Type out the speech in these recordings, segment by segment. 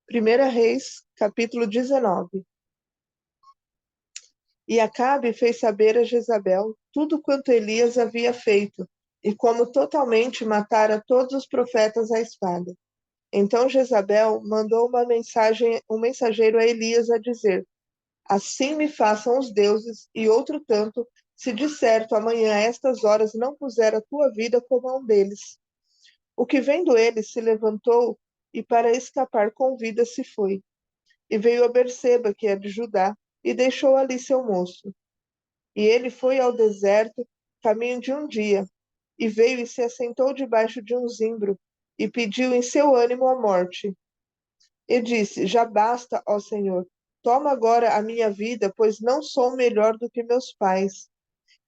Primeira Reis, capítulo 19. E Acabe fez saber a Jezabel tudo quanto Elias havia feito, e como totalmente matara todos os profetas à espada. Então Jezabel mandou um mensageiro a Elias a dizer: Assim me façam os deuses, e outro tanto, se de certo amanhã a estas horas não puser a tua vida como a um deles. O que vendo ele se levantou, e para escapar com vida se foi. E veio a Berseba, que é de Judá, e deixou ali seu moço. E ele foi ao deserto, caminho de um dia, e veio e se assentou debaixo de um zimbro, e pediu em seu ânimo a morte. E disse: Já basta, ó Senhor, toma agora a minha vida, pois não sou melhor do que meus pais.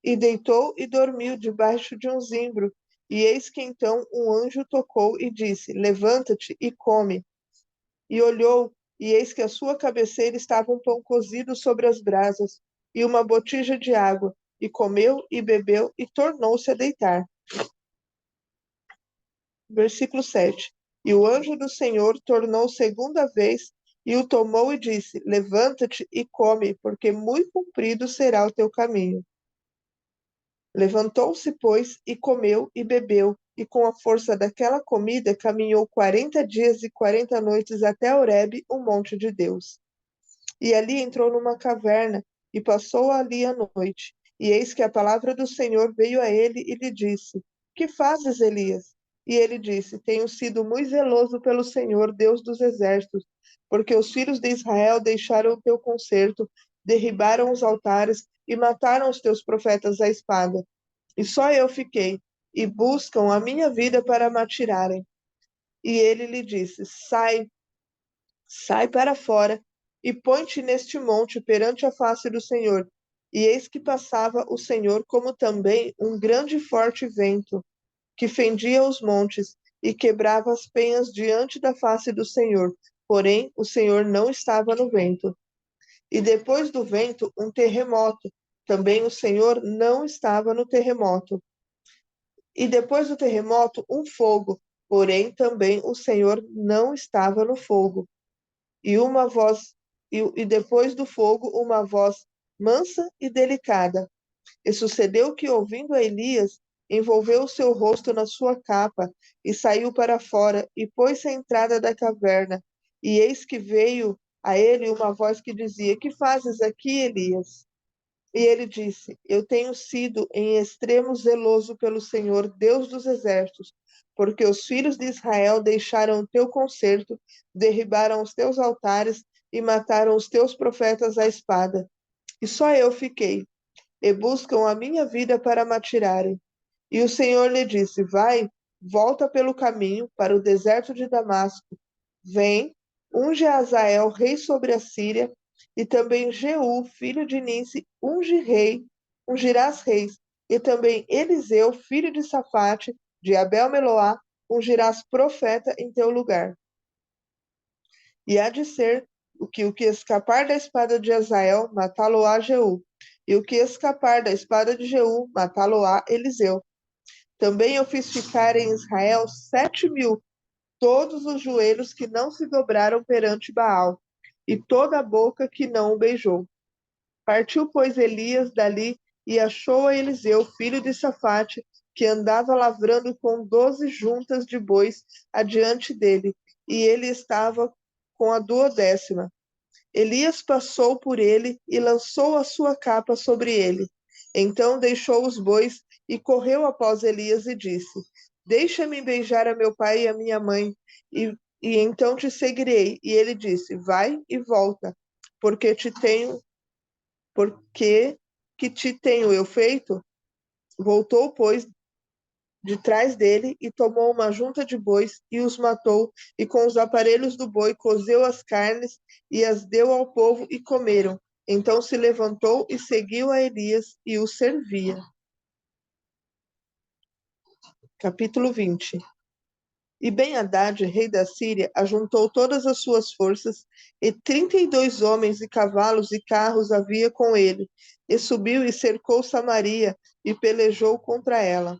E deitou e dormiu debaixo de um zimbro. E eis que então um anjo tocou e disse: Levanta-te e come. E olhou, e eis que à sua cabeceira estava um pão cozido sobre as brasas, e uma botija de água, e comeu e bebeu, e tornou-se a deitar. Versículo 7. E o anjo do Senhor tornou segunda vez, e o tomou e disse: Levanta-te e come, porque muito comprido será o teu caminho. Levantou-se, pois, e comeu e bebeu, e com a força daquela comida caminhou 40 dias e 40 noites até Horebe, o monte de Deus. E ali entrou numa caverna e passou ali a noite. E eis que a palavra do Senhor veio a ele e lhe disse: Que fazes, Elias? E ele disse: Tenho sido muito zeloso pelo Senhor, Deus dos exércitos, porque os filhos de Israel deixaram o teu concerto, derribaram os altares e mataram os teus profetas à espada. E só eu fiquei, e buscam a minha vida para me atirarem. E ele lhe disse: Sai para fora e põe-te neste monte perante a face do Senhor. E eis que passava o Senhor, como também um grande e forte vento, que fendia os montes e quebrava as penhas diante da face do Senhor. Porém, o Senhor não estava no vento. E depois do vento, um terremoto. Também o Senhor não estava no terremoto. E depois do terremoto, um fogo. Porém, também o Senhor não estava no fogo. E uma voz, e depois do fogo, uma voz mansa e delicada. E sucedeu que, ouvindo a Elias, envolveu o seu rosto na sua capa, e saiu para fora, e pôs-se à entrada da caverna. E eis que veio a ele uma voz que dizia: Que fazes aqui, Elias? E ele disse: Eu tenho sido em extremo zeloso pelo Senhor, Deus dos exércitos, porque os filhos de Israel deixaram o teu concerto, derribaram os teus altares e mataram os teus profetas à espada. E só eu fiquei, e buscam a minha vida para me atirarem. E o Senhor lhe disse: Vai, volta pelo caminho para o deserto de Damasco. Vem, unge Azael, rei sobre a Síria, e também Jeú, filho de Ninsi, ungirás reis. E também Eliseu, filho de Safate, de Abel-Meloá, ungirás profeta em teu lugar. E há de ser o que escapar da espada de Azael, matá-lo-á Jeú. E o que escapar da espada de Jeú, matá-lo-á Eliseu. Também eu fiz ficar em Israel 7.000, todos os joelhos que não se dobraram perante Baal, e toda a boca que não o beijou. Partiu, pois, Elias dali e achou a Eliseu, filho de Safate, que andava lavrando com 12 juntas de bois adiante dele, e ele estava com a 12ª. Elias passou por ele e lançou a sua capa sobre ele. Então deixou os bois e correu após Elias e disse: Deixa-me beijar a meu pai e a minha mãe, e então te seguirei. E ele disse: Vai e volta, porque que te tenho eu feito? Voltou, pois, de trás dele e tomou uma junta de bois e os matou, e com os aparelhos do boi cozeu as carnes e as deu ao povo e comeram. Então se levantou e seguiu a Elias e o servia. Capítulo 20. E Ben-Hadad, rei da Síria, ajuntou todas as suas forças, e 32 homens e cavalos e carros havia com ele, e subiu e cercou Samaria, e pelejou contra ela.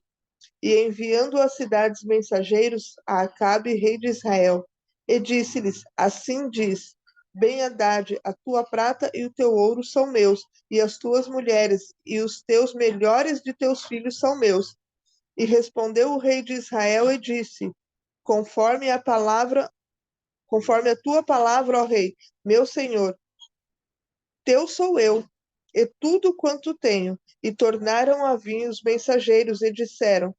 E enviando às cidades mensageiros a Acabe, rei de Israel, E disse-lhes, assim diz, Ben-Hadad, a tua prata e o teu ouro são meus, e as tuas mulheres, e os teus melhores de teus filhos são meus. E respondeu o rei de Israel e disse, conforme a palavra, conforme a tua palavra, ó rei, meu senhor, teu sou eu, e tudo quanto tenho. E tornaram a vir os mensageiros e disseram,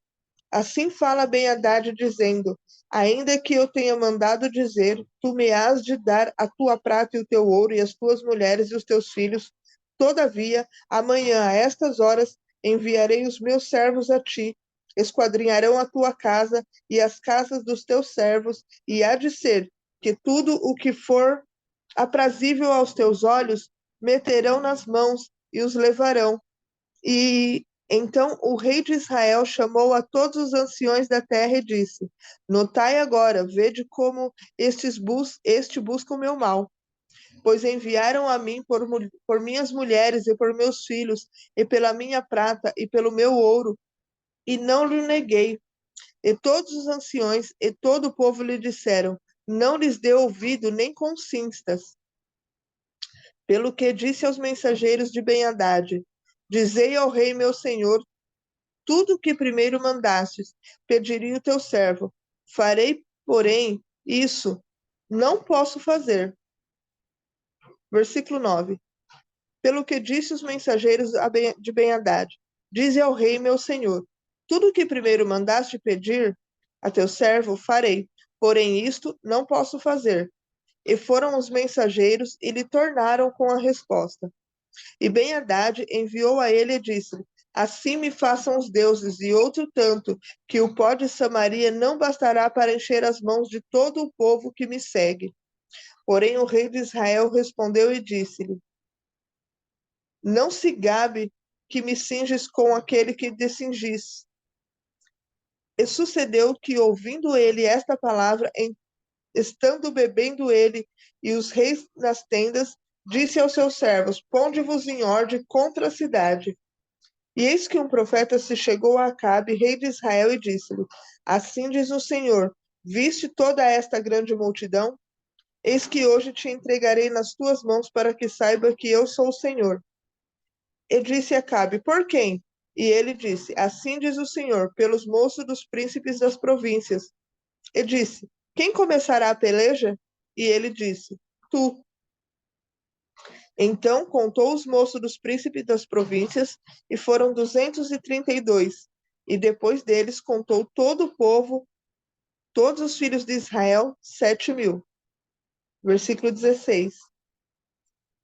assim fala Ben-Hadad, dizendo, ainda que eu tenha mandado dizer, tu me has de dar a tua prata e o teu ouro, e as tuas mulheres e os teus filhos. Todavia, amanhã, a estas horas, enviarei os meus servos a ti, esquadrinharão a tua casa e as casas dos teus servos, e há de ser que tudo o que for aprazível aos teus olhos, meterão nas mãos e os levarão. E então o rei de Israel chamou a todos os anciões da terra e disse, notai agora, vede como este busca o meu mal. Pois enviaram a mim por minhas mulheres e por meus filhos, e pela minha prata e pelo meu ouro, e não lhe neguei. E todos os anciões e todo o povo lhe disseram, não lhes dê ouvido nem consintas. Pelo que disse aos mensageiros de Ben-Hadad, dizei ao rei meu senhor, tudo o que primeiro mandastes, pediria o teu servo. Farei, porém, isso não posso fazer. Versículo 9. Pelo que disse os mensageiros de Ben-Hadad, dize ao rei meu senhor, tudo o que primeiro mandaste pedir a teu servo, farei, porém isto não posso fazer. E foram os mensageiros e lhe tornaram com a resposta. E Ben-Hadad enviou a ele e disse, assim me façam os deuses, e outro tanto, que o pó de Samaria não bastará para encher as mãos de todo o povo que me segue. Porém o rei de Israel respondeu e disse-lhe, não se gabe que me cinges com aquele que te cingis. E sucedeu que, ouvindo ele esta palavra, estando bebendo ele e os reis nas tendas, disse aos seus servos, ponde-vos em ordem contra a cidade. E eis que um profeta se chegou a Acabe, rei de Israel, e disse-lhe, assim diz o Senhor, viste toda esta grande multidão? Eis que hoje te entregarei nas tuas mãos para que saiba que eu sou o Senhor. E disse Acabe, por quem? E ele disse, assim diz o Senhor, pelos moços dos príncipes das províncias. E disse, quem começará a peleja? E ele disse, tu. Então contou os moços dos príncipes das províncias, e foram 232. E depois deles contou todo o povo, todos os filhos de Israel, 7.000. Versículo 16.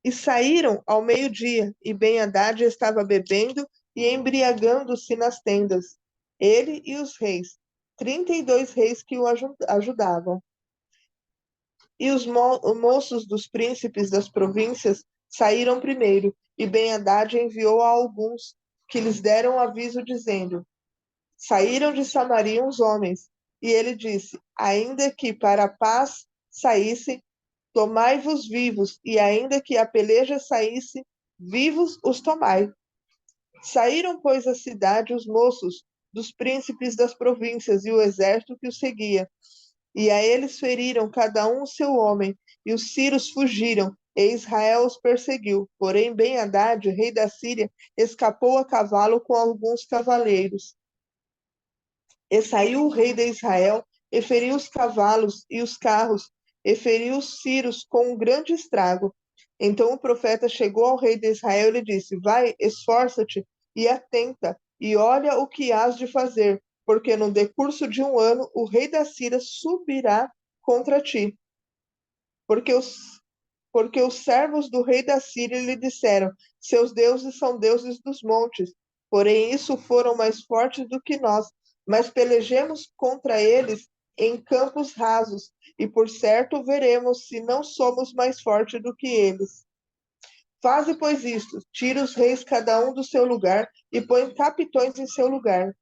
E saíram ao meio-dia, e Ben-Hadad estava bebendo e embriagando-se nas tendas, ele e os reis, 32 reis que o ajudavam. E os moços dos príncipes das províncias saíram primeiro, e Ben-Hadad enviou a alguns, que lhes deram aviso, dizendo, saíram de Samaria uns homens. E ele disse, ainda que para a paz saísse, tomai-vos vivos, e ainda que a peleja saísse, vivos os tomai. Saíram, pois, a cidade os moços dos príncipes das províncias e o exército que os seguia. E a eles feriram cada um o seu homem, e os sírios fugiram, e Israel os perseguiu. Porém, Ben-Hadad, rei da Síria, escapou a cavalo com alguns cavaleiros. E saiu o rei de Israel, e feriu os cavalos e os carros, e feriu os sírios com um grande estrago. Então o profeta chegou ao rei de Israel e lhe disse, vai, esforça-te e atenta, e olha o que hás de fazer, porque no decurso de um ano o rei da Síria subirá contra ti. Porque os servos do rei da Síria lhe disseram, seus deuses são deuses dos montes, porém isso foram mais fortes do que nós, mas pelejemos contra eles em campos rasos, e por certo veremos se não somos mais fortes do que eles. Faze, pois, isto, tira os reis cada um do seu lugar, e põe capitões em seu lugar.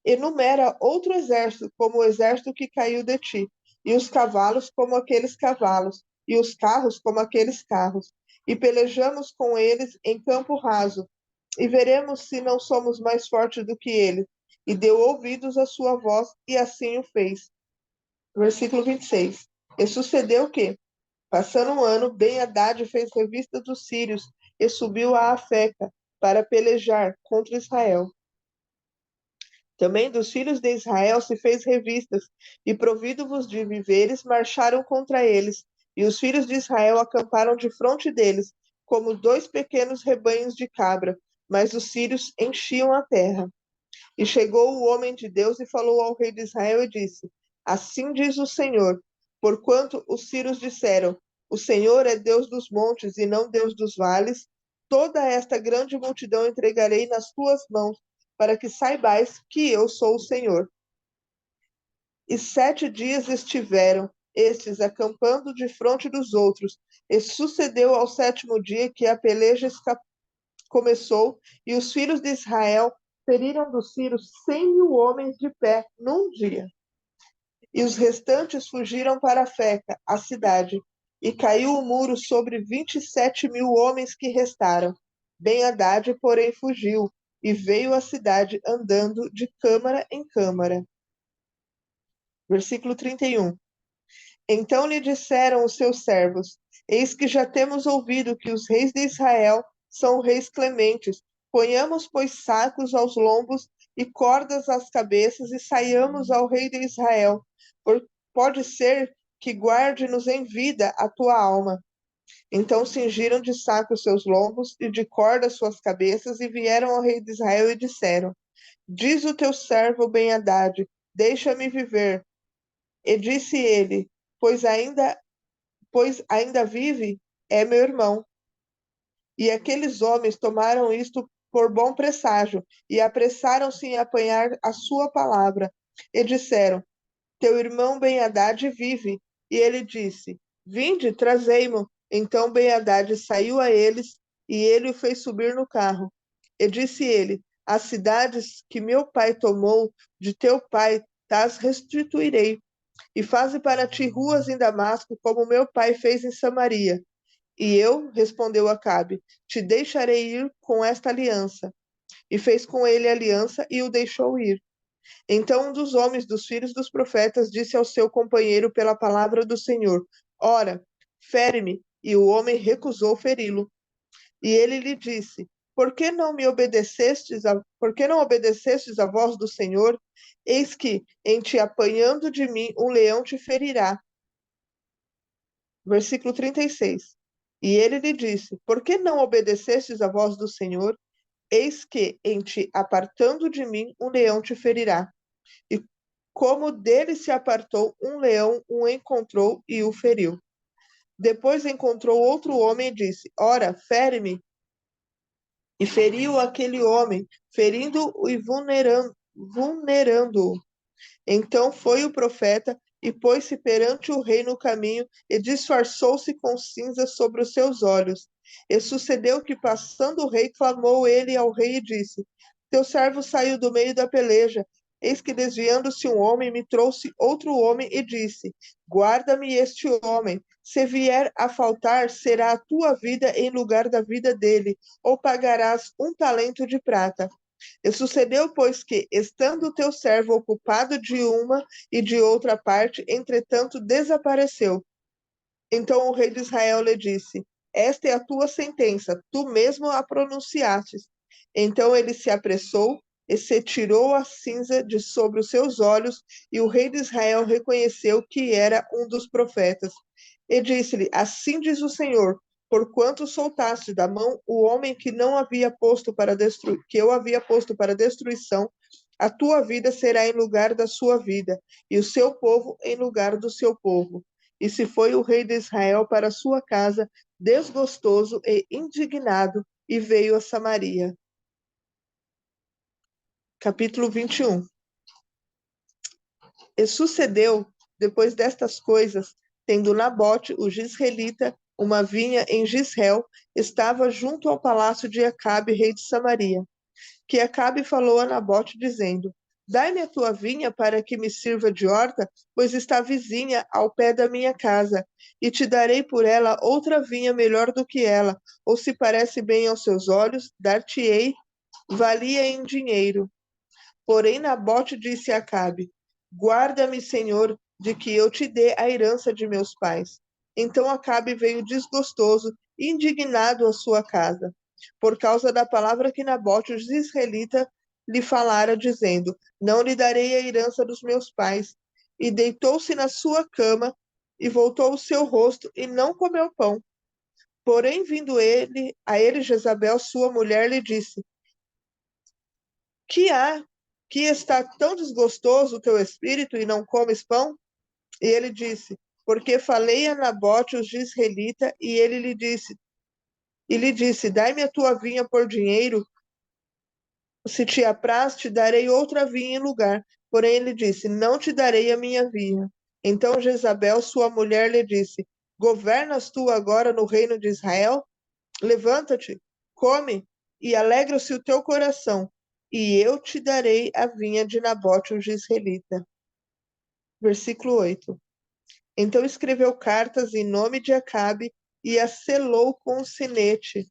Enumera outro exército, como o exército que caiu de ti, e os cavalos como aqueles cavalos, e os carros como aqueles carros. E pelejamos com eles em campo raso, e veremos se não somos mais fortes do que eles. E deu ouvidos à sua voz, e assim o fez. Versículo 26. E sucedeu que, passando um ano, Ben-Hadad fez revista dos sírios e subiu a Afeca para pelejar contra Israel. Também dos filhos de Israel se fez revistas, e provido-vos de víveres, marcharam contra eles. E os filhos de Israel acamparam defronte deles, como dois pequenos rebanhos de cabra, mas os sírios enchiam a terra. E chegou o homem de Deus e falou ao rei de Israel e disse: Assim diz o Senhor, porquanto os sírios disseram: O Senhor é Deus dos montes e não Deus dos vales, toda esta grande multidão entregarei nas tuas mãos, para que saibais que eu sou o Senhor. E 7 dias estiveram estes acampando defronte dos outros, e sucedeu ao sétimo dia que a peleja começou, e os filhos de Israel feriram dos sírios 100.000 homens de pé num dia. E os restantes fugiram para Feca, a cidade, e caiu o muro sobre 27.000 homens que restaram. Ben-Hadad, porém, fugiu, e veio à cidade andando de câmara em câmara. Versículo 31. Então lhe disseram os seus servos: Eis que já temos ouvido que os reis de Israel são reis clementes. Ponhamos, pois, sacos aos lombos e cordas às cabeças e saiamos ao rei de Israel. Pode ser que guarde-nos em vida a tua alma. Então cingiram de saco seus lombos e de corda suas cabeças e vieram ao rei de Israel e disseram: Diz o teu servo Ben-Hadad: Deixa-me viver. E disse ele: pois ainda vive, é meu irmão. E aqueles homens tomaram isto por bom presságio, e apressaram-se em apanhar a sua palavra, e disseram: Teu irmão Ben-Hadad vive. E ele disse: Vinde, trazei-mo. Então Ben-Hadad saiu a eles, e ele o fez subir no carro. E disse ele: As cidades que meu pai tomou de teu pai, tas restituirei. E faze para ti ruas em Damasco, como meu pai fez em Samaria. E eu, respondeu Acabe, te deixarei ir com esta aliança. E fez com ele aliança e o deixou ir. Então um dos homens dos filhos dos profetas disse ao seu companheiro pela palavra do Senhor: Ora, fere-me. E o homem recusou feri-lo. E ele lhe disse: Por que não obedecestes à voz do Senhor? Eis que, em te apanhando de mim, um leão te ferirá. Versículo 36. E ele lhe disse: Por que não obedecestes à voz do Senhor? Eis que, em te apartando de mim, um leão te ferirá. E como dele se apartou, um leão o encontrou e o feriu. Depois encontrou outro homem e disse: Ora, fere-me. E feriu aquele homem, ferindo-o e vulnerando-o. Então foi o profeta e pôs-se perante o rei no caminho e disfarçou-se com cinzas sobre os seus olhos. E sucedeu que, passando o rei, clamou ele ao rei e disse: Teu servo saiu do meio da peleja. Eis que, desviando-se um homem, me trouxe outro homem e disse: Guarda-me este homem. Se vier a faltar, será a tua vida em lugar da vida dele, ou pagarás 1 talento de prata. E sucedeu, pois, que, estando o teu servo ocupado de uma e de outra parte, entretanto desapareceu. Então o rei de Israel lhe disse: Esta é a tua sentença, tu mesmo a pronunciastes. Então ele se apressou e se tirou a cinza de sobre os seus olhos, e o rei de Israel reconheceu que era um dos profetas. E disse-lhe: Assim diz o Senhor: Porquanto soltaste da mão o homem que não havia posto para que eu havia posto para destruição, a tua vida será em lugar da sua vida, e o seu povo em lugar do seu povo. E se foi o rei de Israel para sua casa, desgostoso e indignado, e veio a Samaria. Capítulo 21. E sucedeu, depois destas coisas, tendo Nabote, o jizreelita, uma vinha em Jizreel, estava junto ao palácio de Acabe, rei de Samaria, que Acabe falou a Nabote, dizendo: Dai-me a tua vinha para que me sirva de horta, pois está vizinha ao pé da minha casa, e te darei por ela outra vinha melhor do que ela, ou se parece bem aos seus olhos, dar-te-ei valia em dinheiro. Porém Nabote disse a Acabe: Guarda-me, Senhor, de que eu te dê a herança de meus pais. Então Acabe veio desgostoso e indignado à sua casa, por causa da palavra que Nabote, o israelita, lhe falara, dizendo: Não lhe darei a herança dos meus pais. E deitou-se na sua cama e voltou o seu rosto e não comeu pão. Porém, vindo a ele Jezabel, sua mulher, lhe disse: Que há? Que está tão desgostoso o teu espírito e não comes pão? E ele disse: Porque falei a Nabote, o jizreelita, e ele lhe disse: Dai-me a tua vinha por dinheiro, se te apraz, te darei outra vinha em lugar. Porém ele disse: Não te darei a minha vinha. Então Jezabel, sua mulher, lhe disse: Governas tu agora no reino de Israel? Levanta-te, come, e alegra-se o teu coração, e eu te darei a vinha de Nabote, o jizreelita. Versículo 8. Então escreveu cartas em nome de Acabe e as selou com um sinete,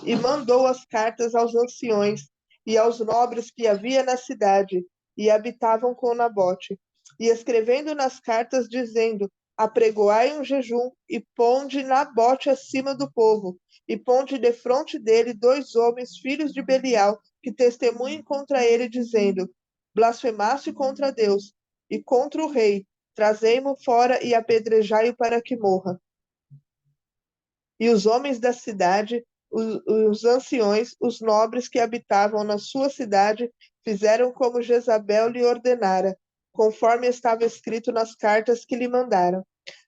e mandou as cartas aos anciões e aos nobres que havia na cidade e habitavam com Nabote, e escrevendo nas cartas, dizendo: Apregoai um jejum e ponde Nabote acima do povo, e ponde defronte dele 2 homens, filhos de Belial, que testemunhem contra ele, dizendo: Blasfemaste contra Deus e contra o rei, trazei-mo fora e apedrejai-o para que morra. E os homens da cidade, os anciões, os nobres que habitavam na sua cidade, fizeram como Jezabel lhe ordenara, conforme estava escrito nas cartas que lhe mandaram.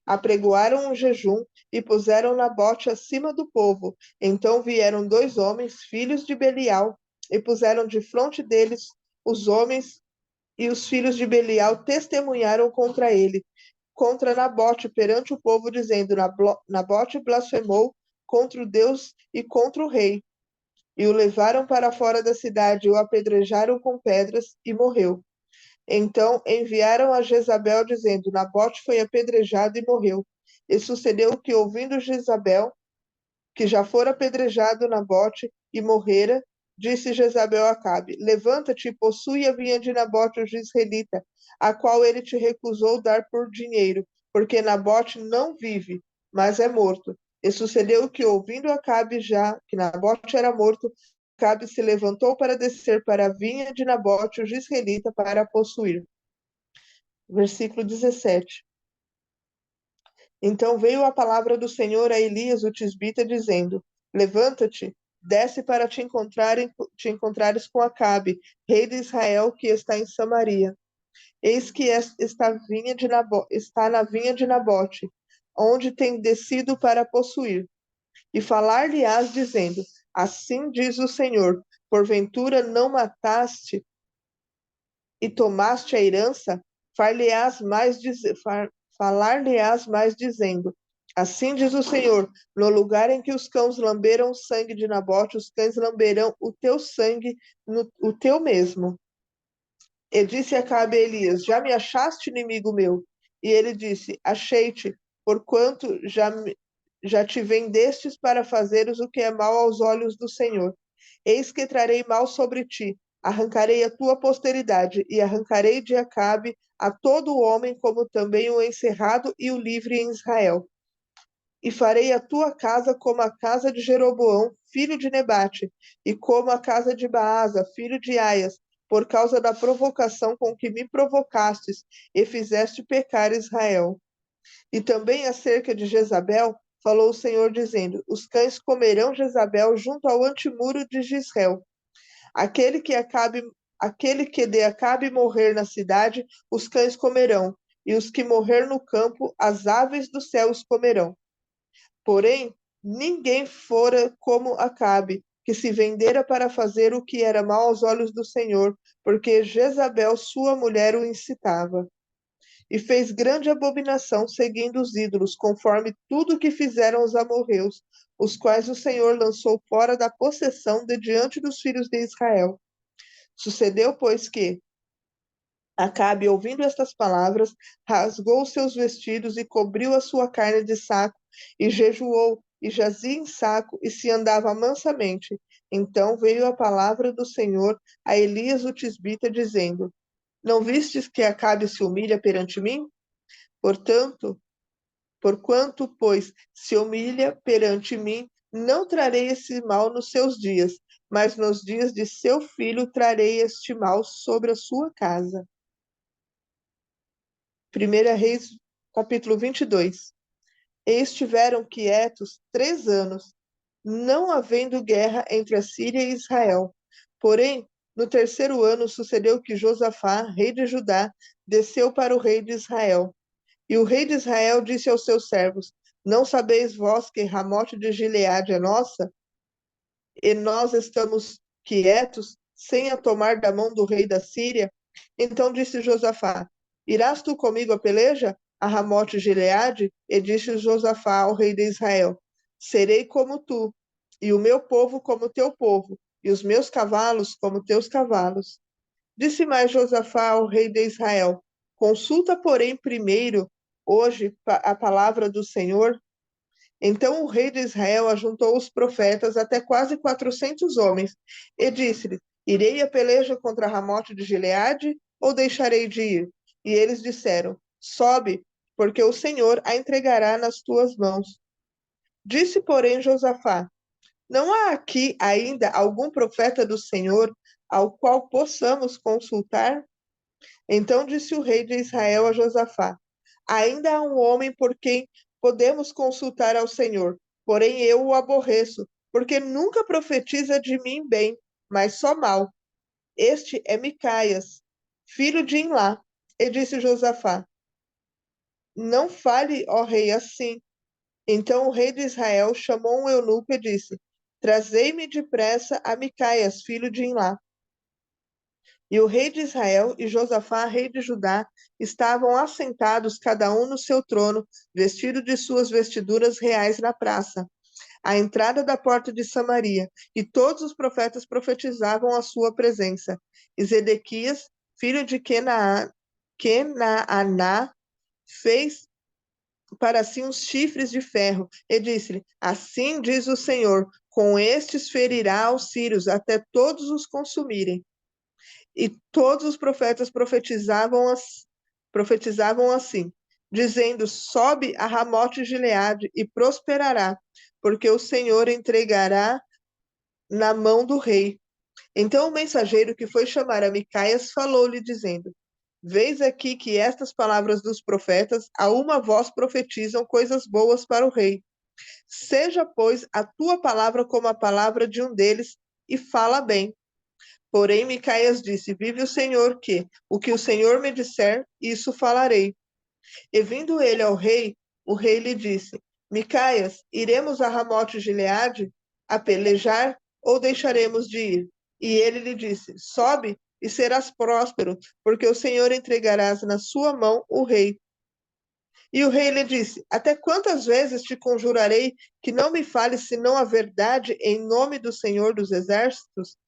Apregoaram um jejum e puseram Nabote acima do povo. Então vieram 2 homens, filhos de Belial, e puseram defronte deles os homens, e os filhos de Belial testemunharam contra Nabote perante o povo, dizendo: Nabote blasfemou contra o Deus e contra o rei. E o levaram para fora da cidade, e o apedrejaram com pedras, e morreu. Então enviaram a Jezabel, dizendo: Nabote foi apedrejado e morreu. E sucedeu que, ouvindo Jezabel que já fora apedrejado Nabote e morrera, disse Jezabel a Acabe: Levanta-te e possui a vinha de Nabote o jizreelita, a qual ele te recusou dar por dinheiro, porque Nabote não vive, mas é morto. E sucedeu que, ouvindo Acabe já que Nabote era morto, Acabe se levantou para descer para a vinha de Nabote o jizreelita para a possuir. Versículo 17. Então veio a palavra do Senhor a Elias, o tisbita, dizendo: Levanta-te, desce para te encontrares com Acabe, rei de Israel, que está em Samaria. Eis que está na vinha de Nabote, onde tem descido para possuir. E falar-lhe-ás, dizendo: Assim diz o Senhor: Porventura não mataste e tomaste a herança? Falar-lhe-ás mais, dizendo: Assim diz o Senhor: No lugar em que os cães lamberam o sangue de Nabote, os cães lamberão o teu sangue, o teu mesmo. E disse Acabe a Elias: Já me achaste, inimigo meu? E ele disse: Achei-te, porquanto já te vendestes para fazeres o que é mal aos olhos do Senhor. Eis que trarei mal sobre ti, arrancarei a tua posteridade, e arrancarei de Acabe a todo homem, como também o encerrado e o livre em Israel. E farei a tua casa como a casa de Jeroboão, filho de Nebate, e como a casa de Baasa, filho de Aias, por causa da provocação com que me provocastes, e fizeste pecar Israel. E também acerca de Jezabel, falou o Senhor, dizendo: Os cães comerão Jezabel junto ao antemuro de Jezreel. Aquele que de Acabe morrer na cidade, os cães comerão, e os que morrer no campo, as aves do céu os comerão. Porém, ninguém fora como Acabe, que se vendera para fazer o que era mal aos olhos do Senhor, porque Jezabel, sua mulher, o incitava. E fez grande abominação, seguindo os ídolos, conforme tudo que fizeram os amorreus, os quais o Senhor lançou fora da possessão de diante dos filhos de Israel. Sucedeu, pois, que Acabe, ouvindo estas palavras, rasgou os seus vestidos e cobriu a sua carne de saco, e jejuou, e jazia em saco, e se andava mansamente. Então veio a palavra do Senhor a Elias o tisbita, dizendo: Não vistes que Acabe se humilha perante mim? Portanto, porquanto, pois, se humilha perante mim, não trarei esse mal nos seus dias, mas nos dias de seu filho trarei este mal sobre a sua casa. 1 Reis, capítulo 22. E estiveram quietos 3 anos, não havendo guerra entre a Síria e Israel. Porém, no terceiro ano sucedeu que Josafá, rei de Judá, desceu para o rei de Israel. E o rei de Israel disse aos seus servos: Não sabeis vós que Ramote de Gileade é nossa? E nós estamos quietos, sem a tomar da mão do rei da Síria? Então disse Josafá: Irás tu comigo a peleja, a Ramote Gileade? E disse Josafá ao rei de Israel: Serei como tu, e o meu povo como teu povo, e os meus cavalos como teus cavalos. Disse mais Josafá ao rei de Israel: Consulta, porém, primeiro, hoje, a palavra do Senhor. Então o rei de Israel ajuntou os profetas, até quase 400 homens, e disse-lhes: Irei a peleja contra Ramote de Gileade, ou deixarei de ir? E eles disseram: Sobe, porque o Senhor a entregará nas tuas mãos. Disse, porém, Josafá: Não há aqui ainda algum profeta do Senhor ao qual possamos consultar? Então disse o rei de Israel a Josafá: Ainda há um homem por quem podemos consultar ao Senhor, porém eu o aborreço, porque nunca profetiza de mim bem, mas só mal. Este é Micaias, filho de Imlá. E disse Josafá: Não fale, ó rei, assim. Então o rei de Israel chamou um eunuco e disse: Trazei-me depressa a Micaias, filho de Imlá. E o rei de Israel e Josafá, rei de Judá, estavam assentados, cada um no seu trono, vestido de suas vestiduras reais na praça, à entrada da porta de Samaria, e todos os profetas profetizavam à sua presença. E Zedequias, filho de Kenaaná, fez para si uns chifres de ferro, e disse-lhe: Assim diz o Senhor: com estes ferirá aos sírios, até todos os consumirem. E todos os profetas profetizavam assim, dizendo: Sobe a Ramote Gileade e prosperará, porque o Senhor entregará na mão do rei. Então o mensageiro que foi chamar a Micaias falou-lhe, dizendo: Vês aqui que estas palavras dos profetas a uma voz profetizam coisas boas para o rei. Seja, pois, a tua palavra como a palavra de um deles, e fala bem. Porém, Micaias disse: Vive o Senhor que, o que o Senhor me disser, isso falarei. E vindo ele ao rei, o rei lhe disse: Micaias, iremos a Ramote Gileade a pelejar, ou deixaremos de ir? E ele lhe disse: Sobe e serás próspero, porque o Senhor entregarás na sua mão o rei. E o rei lhe disse: Até quantas vezes te conjurarei que não me fales senão a verdade em nome do Senhor dos Exércitos?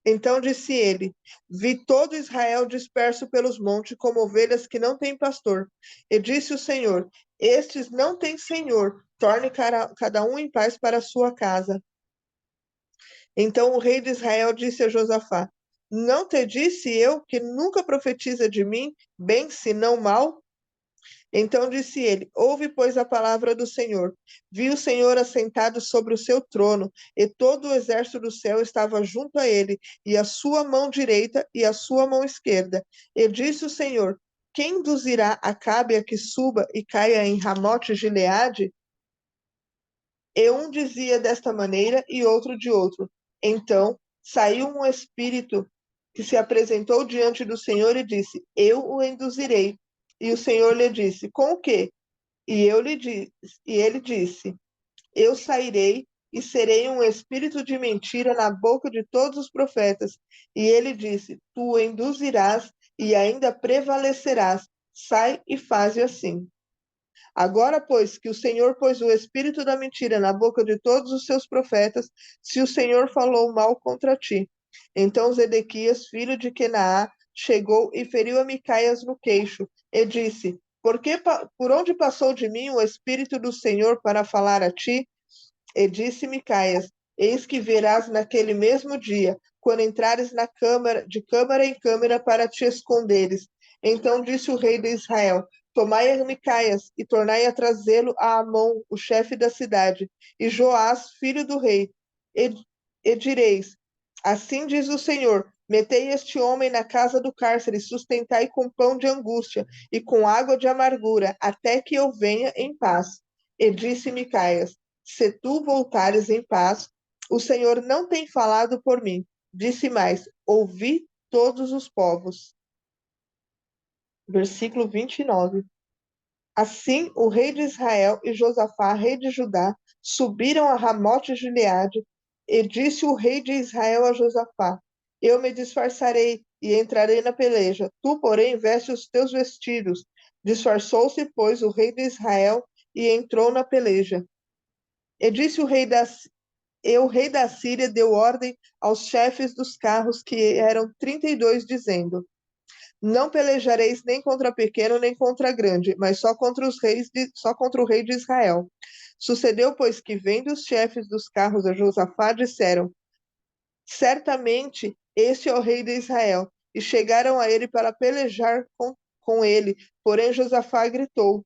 Então disse ele: Vi todo Israel disperso pelos montes, como ovelhas que não têm pastor. E disse o Senhor: Estes não têm senhor, torne cada um em paz para a sua casa. Então o rei de Israel disse a Josafá: Não te disse eu que nunca profetiza de mim bem, senão mal? Então disse ele: Ouve, pois, a palavra do Senhor. Vi o Senhor assentado sobre o seu trono, e todo o exército do céu estava junto a ele, e a sua mão direita e a sua mão esquerda. E disse o Senhor: Quem induzirá Acabe a que suba e caia em Ramote Gileade? E um dizia desta maneira e outro de outro. Então saiu um espírito que se apresentou diante do Senhor e disse: Eu o induzirei. E o Senhor lhe disse: Com o quê? E ele disse: Eu sairei e serei um espírito de mentira na boca de todos os profetas. E ele disse: Tu o induzirás e ainda prevalecerás. Sai e faze assim. Agora, pois, que o Senhor pôs o espírito da mentira na boca de todos os seus profetas, se o Senhor falou mal contra ti. Então Zedequias, filho de Quenaá, chegou e feriu a Micaias no queixo, e disse: Por onde passou de mim o espírito do Senhor para falar a ti? E disse Micaias: Eis que verás naquele mesmo dia, quando entrares na câmara, de câmara em câmara para te esconderes. Então disse o rei de Israel: Tomai a Micaias e tornai a trazê-lo a Amon, o chefe da cidade, e Joás, filho do rei. E, e direis: Assim diz o Senhor: Metei este homem na casa do cárcere, sustentai com pão de angústia e com água de amargura, até que eu venha em paz. E disse Micaias: Se tu voltares em paz, o Senhor não tem falado por mim. Disse mais: Ouvi todos os povos. Versículo 29. Assim, o rei de Israel e Josafá, rei de Judá, subiram a Ramote de Gileade, e disse o rei de Israel a Josafá: Eu me disfarçarei e entrarei na peleja. Tu, porém, veste os teus vestidos. Disfarçou-se, pois, o rei de Israel e entrou na peleja. E disse o rei da Síria deu ordem aos chefes dos carros, que eram 32, dizendo: Não pelejareis nem contra pequeno, nem contra grande, mas só contra o rei de Israel. Sucedeu, pois, que vendo os chefes dos carros a Josafá, disseram: Certamente este é o rei de Israel. E chegaram a ele para pelejar com ele. Porém, Josafá gritou.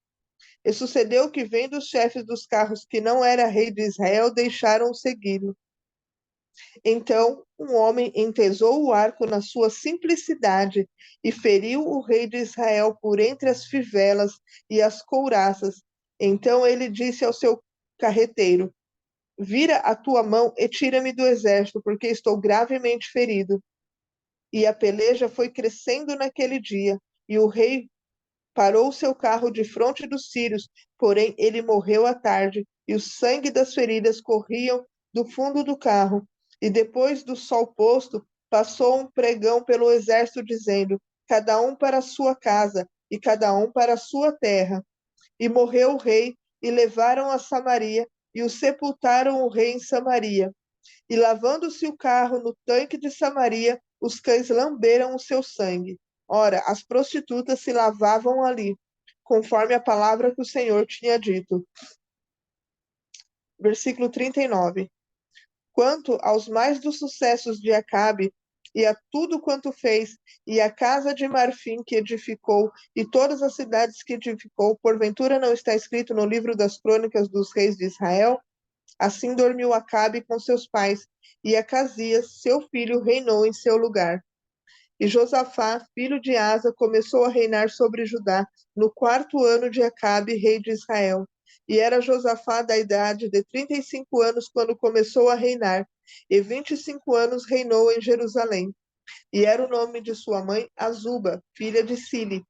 E sucedeu que, vendo os chefes dos carros que não era rei de Israel, deixaram segui-lo. Então um homem entesou o arco na sua simplicidade e feriu o rei de Israel por entre as fivelas e as couraças. Então ele disse ao seu carreteiro: Vira a tua mão e tira-me do exército, porque estou gravemente ferido. E a peleja foi crescendo naquele dia, e o rei parou o seu carro de fronte dos sírios, porém ele morreu à tarde, e o sangue das feridas corriam do fundo do carro. E depois do sol posto, passou um pregão pelo exército, dizendo: Cada um para a sua casa, e cada um para a sua terra. E morreu o rei, e levaram a Samaria, e o sepultaram o rei em Samaria. E lavando-se o carro no tanque de Samaria, os cães lamberam o seu sangue. Ora, as prostitutas se lavavam ali, conforme a palavra que o Senhor tinha dito. Versículo 39. Quanto aos mais dos sucessos de Acabe, e a tudo quanto fez, e a casa de marfim que edificou, e todas as cidades que edificou, porventura não está escrito no livro das crônicas dos reis de Israel? Assim dormiu Acabe com seus pais, e Acasias, seu filho, reinou em seu lugar. E Josafá, filho de Asa, começou a reinar sobre Judá no 4º ano de Acabe, rei de Israel. E era Josafá da idade de 35 anos quando começou a reinar, e 25 anos reinou em Jerusalém. E era o nome de sua mãe Azuba, filha de Sili.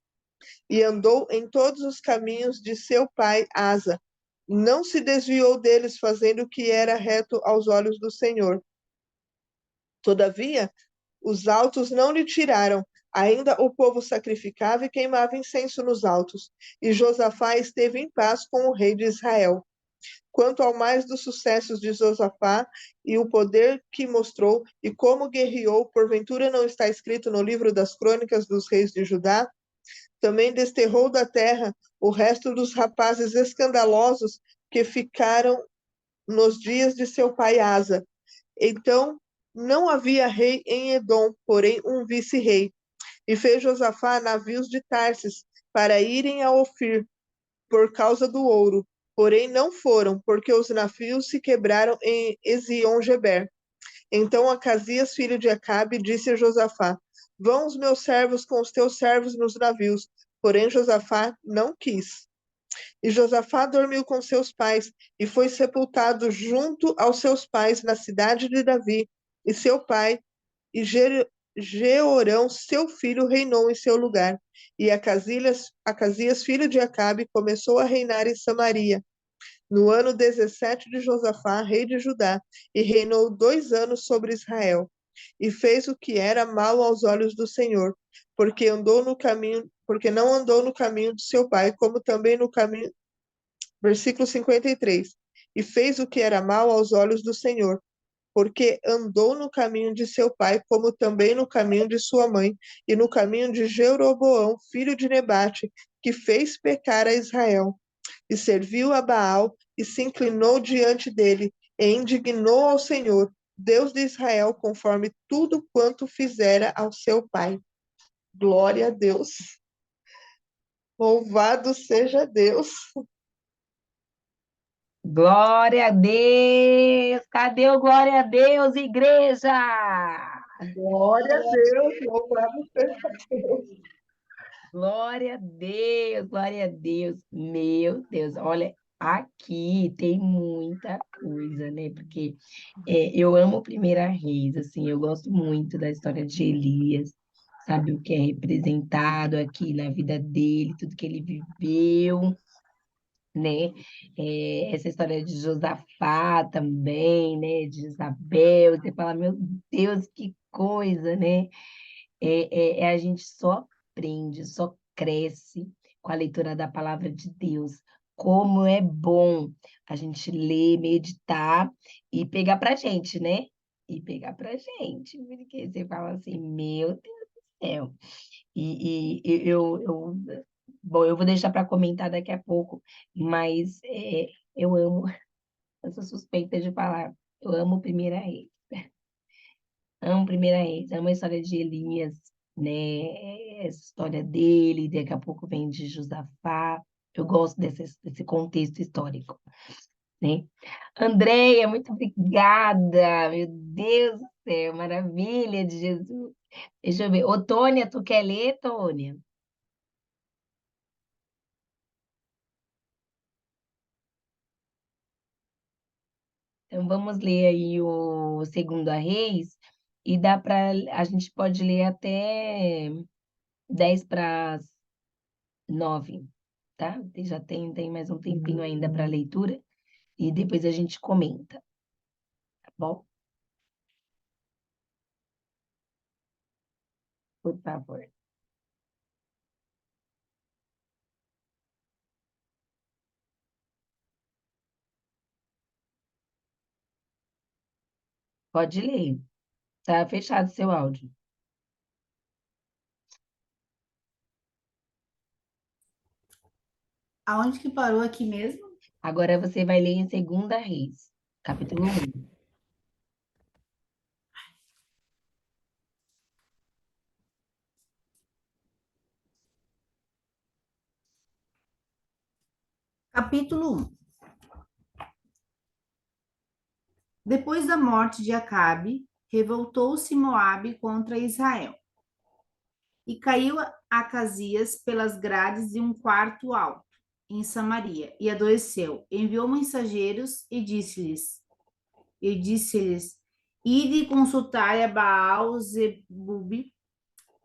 E andou em todos os caminhos de seu pai Asa. Não se desviou deles, fazendo o que era reto aos olhos do Senhor. Todavia, os altos não lhe tiraram. Ainda o povo sacrificava e queimava incenso nos altos. E Josafá esteve em paz com o rei de Israel. Quanto ao mais dos sucessos de Josafá e o poder que mostrou e como guerreou, porventura não está escrito no livro das crônicas dos reis de Judá? Também desterrou da terra o resto dos rapazes escandalosos que ficaram nos dias de seu pai Asa. Então não havia rei em Edom, porém um vice-rei. E fez Josafá navios de Tarsis para irem a Ofir por causa do ouro. Porém não foram, porque os navios se quebraram em Ezion-Geber. Então Acasias, filho de Acabe, disse a Josafá: Vão os meus servos com os teus servos nos navios. Porém Josafá não quis. E Josafá dormiu com seus pais e foi sepultado junto aos seus pais na cidade de Davi. E seu pai e Jeorão, seu filho, reinou em seu lugar. E Acasias, filho de Acabe, começou a reinar em Samaria, no ano 17 de Josafá, rei de Judá, e reinou 2 anos sobre Israel. E fez o que era mal aos olhos do Senhor, porque não andou no caminho de seu pai, como também no caminho. Versículo 53. E fez o que era mal aos olhos do Senhor, porque andou no caminho de seu pai, como também no caminho de sua mãe, e no caminho de Jeroboão, filho de Nebate, que fez pecar a Israel, e serviu a Baal, e se inclinou diante dele, e indignou ao Senhor, Deus de Israel, conforme tudo quanto fizera ao seu pai. Glória a Deus. Louvado seja Deus. Glória a Deus! Cadê o glória a Deus, igreja? Glória a Deus. Louvado seja Deus. Glória a Deus, glória a Deus. Meu Deus, olha, aqui tem muita coisa, né? Porque eu amo Primeira Reis, assim, eu gosto muito da história de Elias, sabe o que é representado aqui na vida dele, tudo que ele viveu, né? Essa história de Josafá também, né? De Isabel, você fala, meu Deus, que coisa, né? A gente só aprende, só cresce com a leitura da palavra de Deus. Como é bom a gente ler, meditar e pegar pra gente, né? E pegar pra gente, porque você fala assim, meu Deus do céu. Bom, eu vou deixar para comentar daqui a pouco, mas eu amo, eu sou suspeita de falar, eu amo Primeira Reis. Amo Primeira Reis, amo a história de Elias, né? Essa história dele, daqui a pouco vem de Josafá. Eu gosto desse contexto histórico, né? Andréia, muito obrigada. Meu Deus do céu, maravilha de Jesus. Deixa eu ver. Ô, Tônia, tu quer ler, Tônia? Então vamos ler aí o Segundo a Reis e dá para a gente pode ler até 10 para 9, tá? Já tem mais um tempinho ainda para leitura e depois a gente comenta, tá bom? Por favor. Pode ler. Tá fechado seu áudio. Aonde que parou aqui mesmo? Agora você vai ler em Segunda Reis, capítulo 1. Capítulo 1. Depois da morte de Acabe, revoltou-se Moabe contra Israel. E caiu Acasias pelas grades de um quarto alto, em Samaria, e adoeceu. Enviou mensageiros e disse-lhes, ide consultai a Baal-zebub,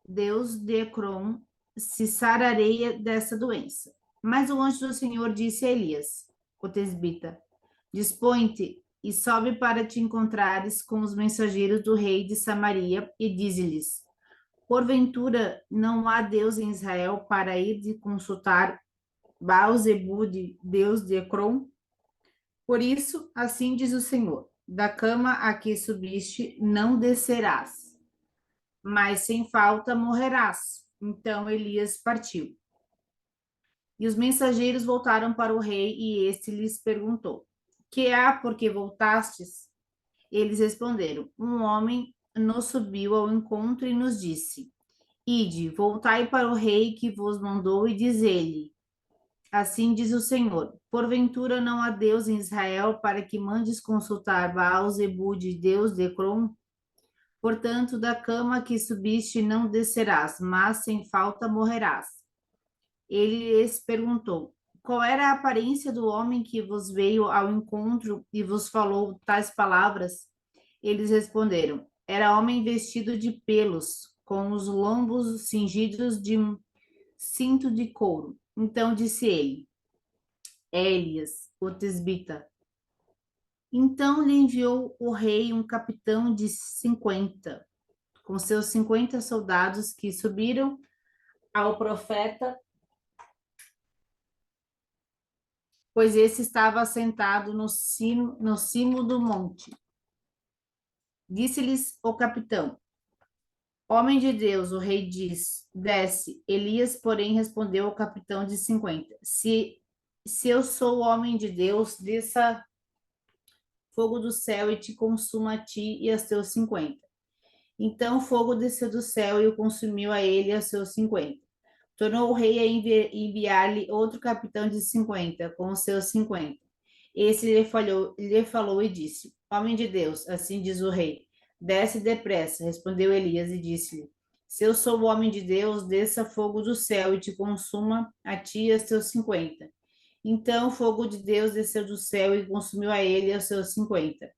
Deus de Ecrom, se sarareia dessa doença. Mas o anjo do Senhor disse a Elias, o tesbita, dispõe-te e sobe para te encontrares com os mensageiros do rei de Samaria e dize-lhes, porventura não há Deus em Israel para ir de consultar Baal-zebub, Deus de Ecrom? Por isso, assim diz o Senhor, da cama a que subiste não descerás, mas sem falta morrerás. Então Elias partiu. E os mensageiros voltaram para o rei, e este lhes perguntou: que há porque voltastes? Eles responderam: um homem nos subiu ao encontro e nos disse: ide, voltai para o rei que vos mandou, e diz-lhe: assim diz o Senhor: porventura não há Deus em Israel para que mandes consultar Baal-zebub, Deus de Ecrom? Portanto, da cama que subiste não descerás, mas sem falta morrerás. Ele lhes perguntou: qual era a aparência do homem que vos veio ao encontro e vos falou tais palavras? Eles responderam: era homem vestido de pelos, com os lombos cingidos de um cinto de couro. Então disse ele: Elias, o tesbita. Então lhe enviou o rei um capitão de 50, com seus 50 soldados que subiram ao profeta, pois esse estava assentado no cimo do monte. Disse-lhes o capitão: homem de Deus, o rei diz: desce. Elias, porém, respondeu ao capitão de 50: se eu sou homem de Deus, desça fogo do céu e te consuma a ti e aos teus 50. Então o fogo desceu do céu e o consumiu a ele e aos seus 50. Tornou o rei a enviar-lhe outro capitão de 50, com os seus 50. Esse lhe falou e disse: Homem de Deus, assim diz o rei, desce depressa. Respondeu Elias e disse-lhe: Se eu sou o homem de Deus, desça fogo do céu e te consuma a ti e aos teus 50. Então o fogo de Deus desceu do céu e consumiu a ele e aos seus 50.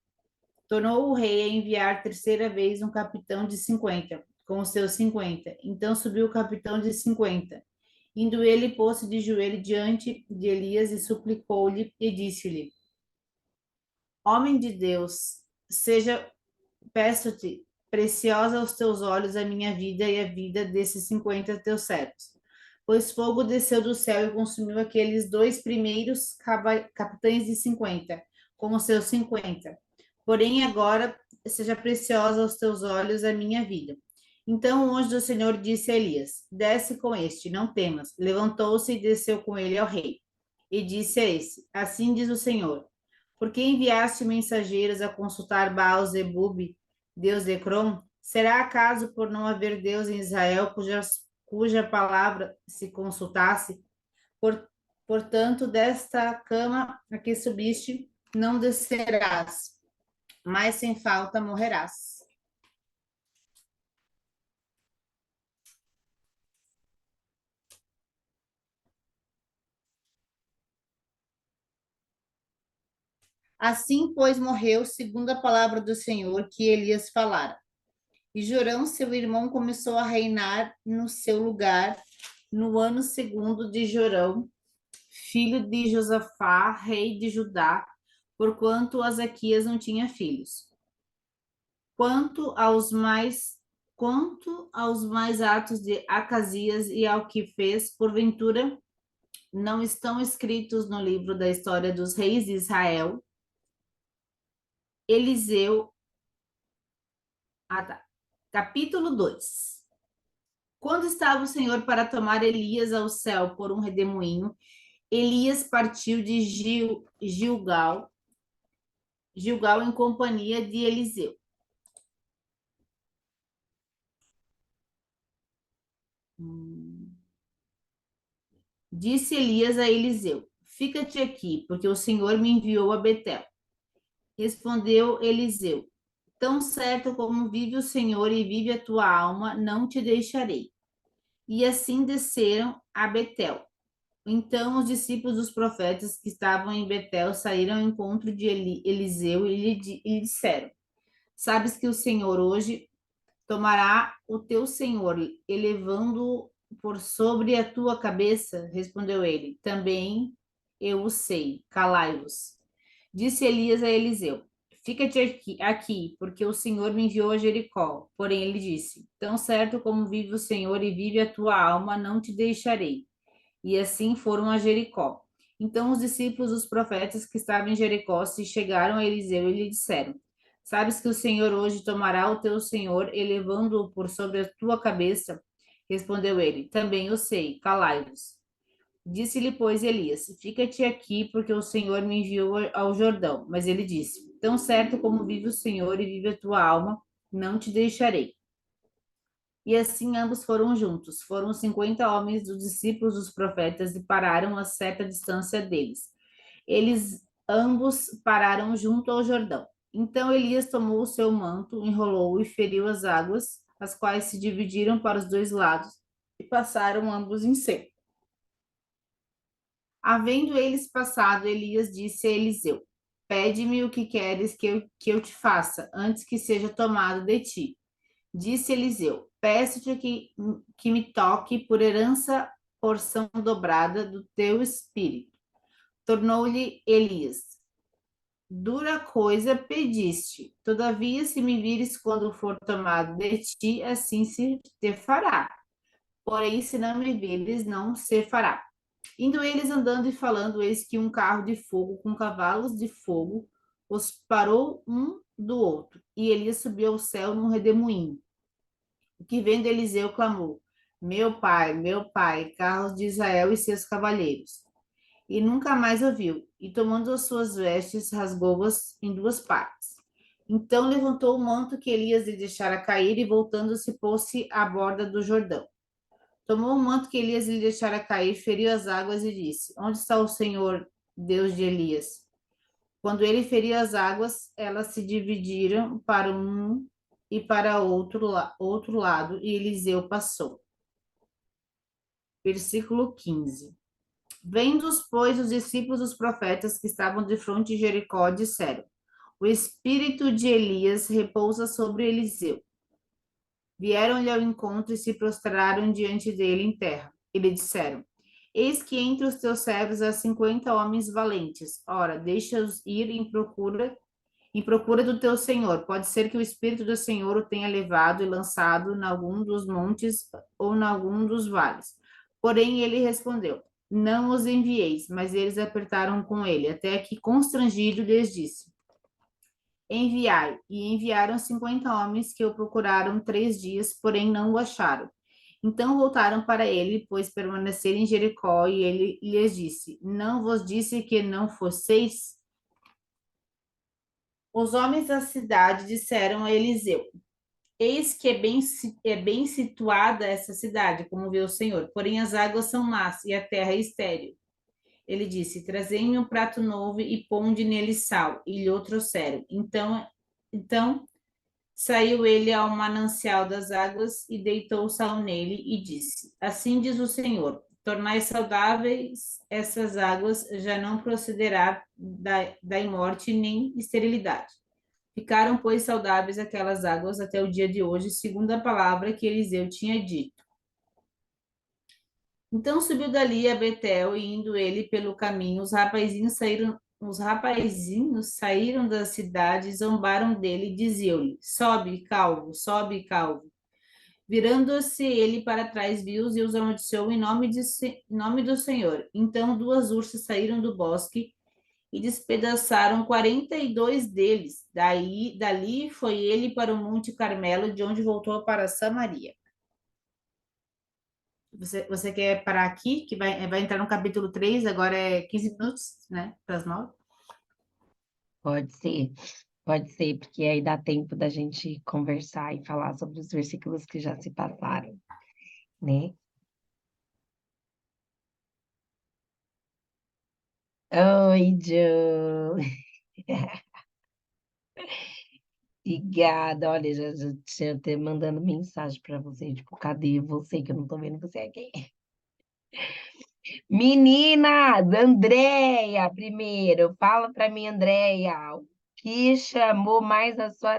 Tornou o rei a enviar terceira vez um capitão de 50, com os seus 50. Então subiu o capitão de 50. Indo ele, pôs-se de joelho diante de Elias e suplicou-lhe e disse-lhe: Homem de Deus, seja, peço-te, preciosa aos teus olhos a minha vida e a vida desses 50 teus servos. Pois fogo desceu do céu e consumiu aqueles dois primeiros capitães de 50, com os seus 50. Porém, agora seja preciosa aos teus olhos a minha vida. Então o anjo do Senhor disse a Elias: Desce com este, não temas. Levantou-se e desceu com ele ao rei. E disse a esse: Assim diz o Senhor: Por que enviaste mensageiros a consultar Baal-zebub, Deus de Ecrom? Será acaso por não haver Deus em Israel cuja palavra se consultasse? Portanto, desta cama a que subiste, não descerás, mas sem falta morrerás. Assim, pois, morreu, segundo a palavra do Senhor que Elias falara. E Jorão, seu irmão, começou a reinar no seu lugar no ano segundo de Jorão, filho de Josafá, rei de Judá, porquanto Azaquias não tinha filhos. Quanto aos mais atos de Acasias e ao que fez, porventura, não estão escritos no livro da história dos reis de Israel? Eliseu. Tá. Capítulo 2. Quando estava o Senhor para tomar Elias ao céu por um redemoinho, Elias partiu de Gilgal em companhia de Eliseu. Disse Elias a Eliseu: Fica-te aqui, porque o Senhor me enviou a Betel. Respondeu Eliseu: Tão certo como vive o Senhor e vive a tua alma, não te deixarei. E assim desceram a Betel. Então os discípulos dos profetas que estavam em Betel saíram ao encontro de Eliseu e lhe disseram: Sabes que o Senhor hoje tomará o teu senhor, elevando-o por sobre a tua cabeça? Respondeu ele: Também eu o sei, calai-vos. Disse Elias a Eliseu: Fica-te aqui, porque o Senhor me enviou a Jericó. Porém ele disse: Tão certo como vive o Senhor e vive a tua alma, não te deixarei. E assim foram a Jericó. Então os discípulos dos profetas que estavam em Jericó se chegaram a Eliseu e lhe disseram: Sabes que o Senhor hoje tomará o teu senhor, elevando-o por sobre a tua cabeça? Respondeu ele: Também eu sei, calai-vos. Disse-lhe, pois, Elias: Fica-te aqui, porque o Senhor me enviou ao Jordão. Mas ele disse: Tão certo como vive o Senhor e vive a tua alma, não te deixarei. E assim ambos foram juntos. Foram 50 homens dos discípulos dos profetas e pararam a certa distância deles. Eles ambos pararam junto ao Jordão. Então Elias tomou o seu manto, enrolou-o e feriu as águas, as quais se dividiram para os dois lados, e passaram ambos em seco. Havendo eles passado, Elias disse a Eliseu: Pede-me o que queres que eu te faça, antes que seja tomado de ti. Disse Eliseu: Peço-te que me toque por herança porção dobrada do teu espírito. Tornou-lhe Elias: Dura coisa pediste. Todavia, se me vires quando for tomado de ti, assim se te fará. Porém, se não me vires, não se fará. Indo eles andando e falando, eis que um carro de fogo com cavalos de fogo os parou um do outro. E Elias subiu ao céu num redemoinho. O que vendo Eliseu clamou: meu pai, carros de Israel e seus cavaleiros. e nunca mais a viu. E tomando as suas vestes, rasgou-as em duas partes. Então levantou o manto que Elias lhe deixara cair e voltando-se pôs-se à borda do Jordão. Tomou o manto que Elias lhe deixara cair, feriu as águas e disse: Onde está o Senhor, Deus de Elias? Quando ele feriu as águas, elas se dividiram para um e para outro lado, e Eliseu passou. Versículo 15. Vendo-os, pois, os discípulos dos profetas que estavam de frente de Jericó, disseram: O espírito de Elias repousa sobre Eliseu. Vieram-lhe ao encontro e se prostraram diante dele em terra. E lhe disseram: Eis que entre os teus servos há 50 homens valentes. Ora, deixa-os ir em procura do teu senhor. Pode ser que o espírito do Senhor o tenha levado e lançado em algum dos montes ou em algum dos vales. Porém, ele respondeu: Não os envieis. Mas eles apertaram com ele, até que, constrangido, lhes disse: Enviai. E enviaram 50 homens que o procuraram 3 dias, porém não o acharam. Então voltaram para ele, pois permaneceram em Jericó, e ele lhes disse: Não vos disse que não fosseis? Os homens da cidade disseram a Eliseu: Eis que é bem situada essa cidade, como vê o Senhor, porém as águas são más e a terra é estéril. Ele disse: Trazei-me um prato novo e ponde nele sal. E lhe o trouxeram. Então saiu ele ao manancial das águas e deitou o sal nele e disse: Assim diz o Senhor: Tornai saudáveis essas águas, já não procederá da morte nem esterilidade. Ficaram, pois, saudáveis aquelas águas até o dia de hoje, segundo a palavra que Eliseu tinha dito. Então subiu dali a Betel, e indo ele pelo caminho, os rapazinhos saíram da cidade, zombaram dele e diziam-lhe: sobe, calvo. Virando-se ele para trás, viu-os e os amaldiçoou em nome do Senhor. Então 2 ursas saíram do bosque e despedaçaram 42 deles. Dali foi ele para o Monte Carmelo, de onde voltou para Samaria. Você quer parar aqui, que vai entrar no capítulo 3, agora é 15 minutos, né, para as 9? Pode ser, porque aí dá tempo da gente conversar e falar sobre os versículos que já se passaram, né? Oi, Jo. Obrigada. Olha, já tinha até mandando mensagem para você, tipo, cadê você? Que eu não tô vendo você aqui. Meninas, Andréia, primeiro, fala para mim, Andréia, o que chamou mais a sua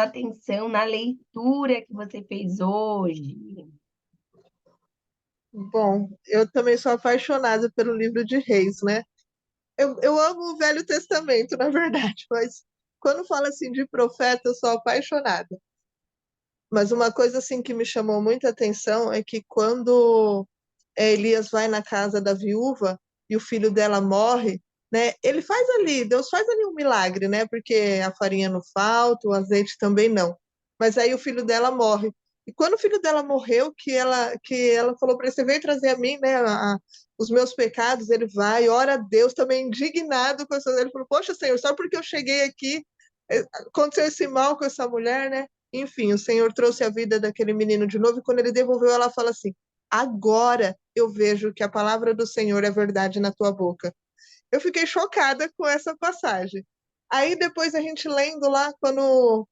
atenção na leitura que você fez hoje? Bom, eu também sou apaixonada pelo livro de Reis, né? Eu amo o Velho Testamento, na verdade, mas quando fala assim de profeta, eu sou apaixonada. Mas uma coisa assim que me chamou muita atenção é que quando Elias vai na casa da viúva e o filho dela morre, né? Deus faz ali um milagre, né? Porque a farinha não falta, o azeite também não. Mas aí o filho dela morre. E quando o filho dela morreu, que ela falou para ele: Você veio trazer a mim, né? Os meus pecados, ele vai, ora a Deus, também indignado com isso. Ele falou: Poxa, Senhor, só porque eu cheguei aqui, aconteceu esse mal com essa mulher, né? Enfim, o Senhor trouxe a vida daquele menino de novo, e quando ele devolveu, ela fala assim: Agora eu vejo que a palavra do Senhor é verdade na tua boca. Eu fiquei chocada com essa passagem. Aí depois a gente lendo lá, quando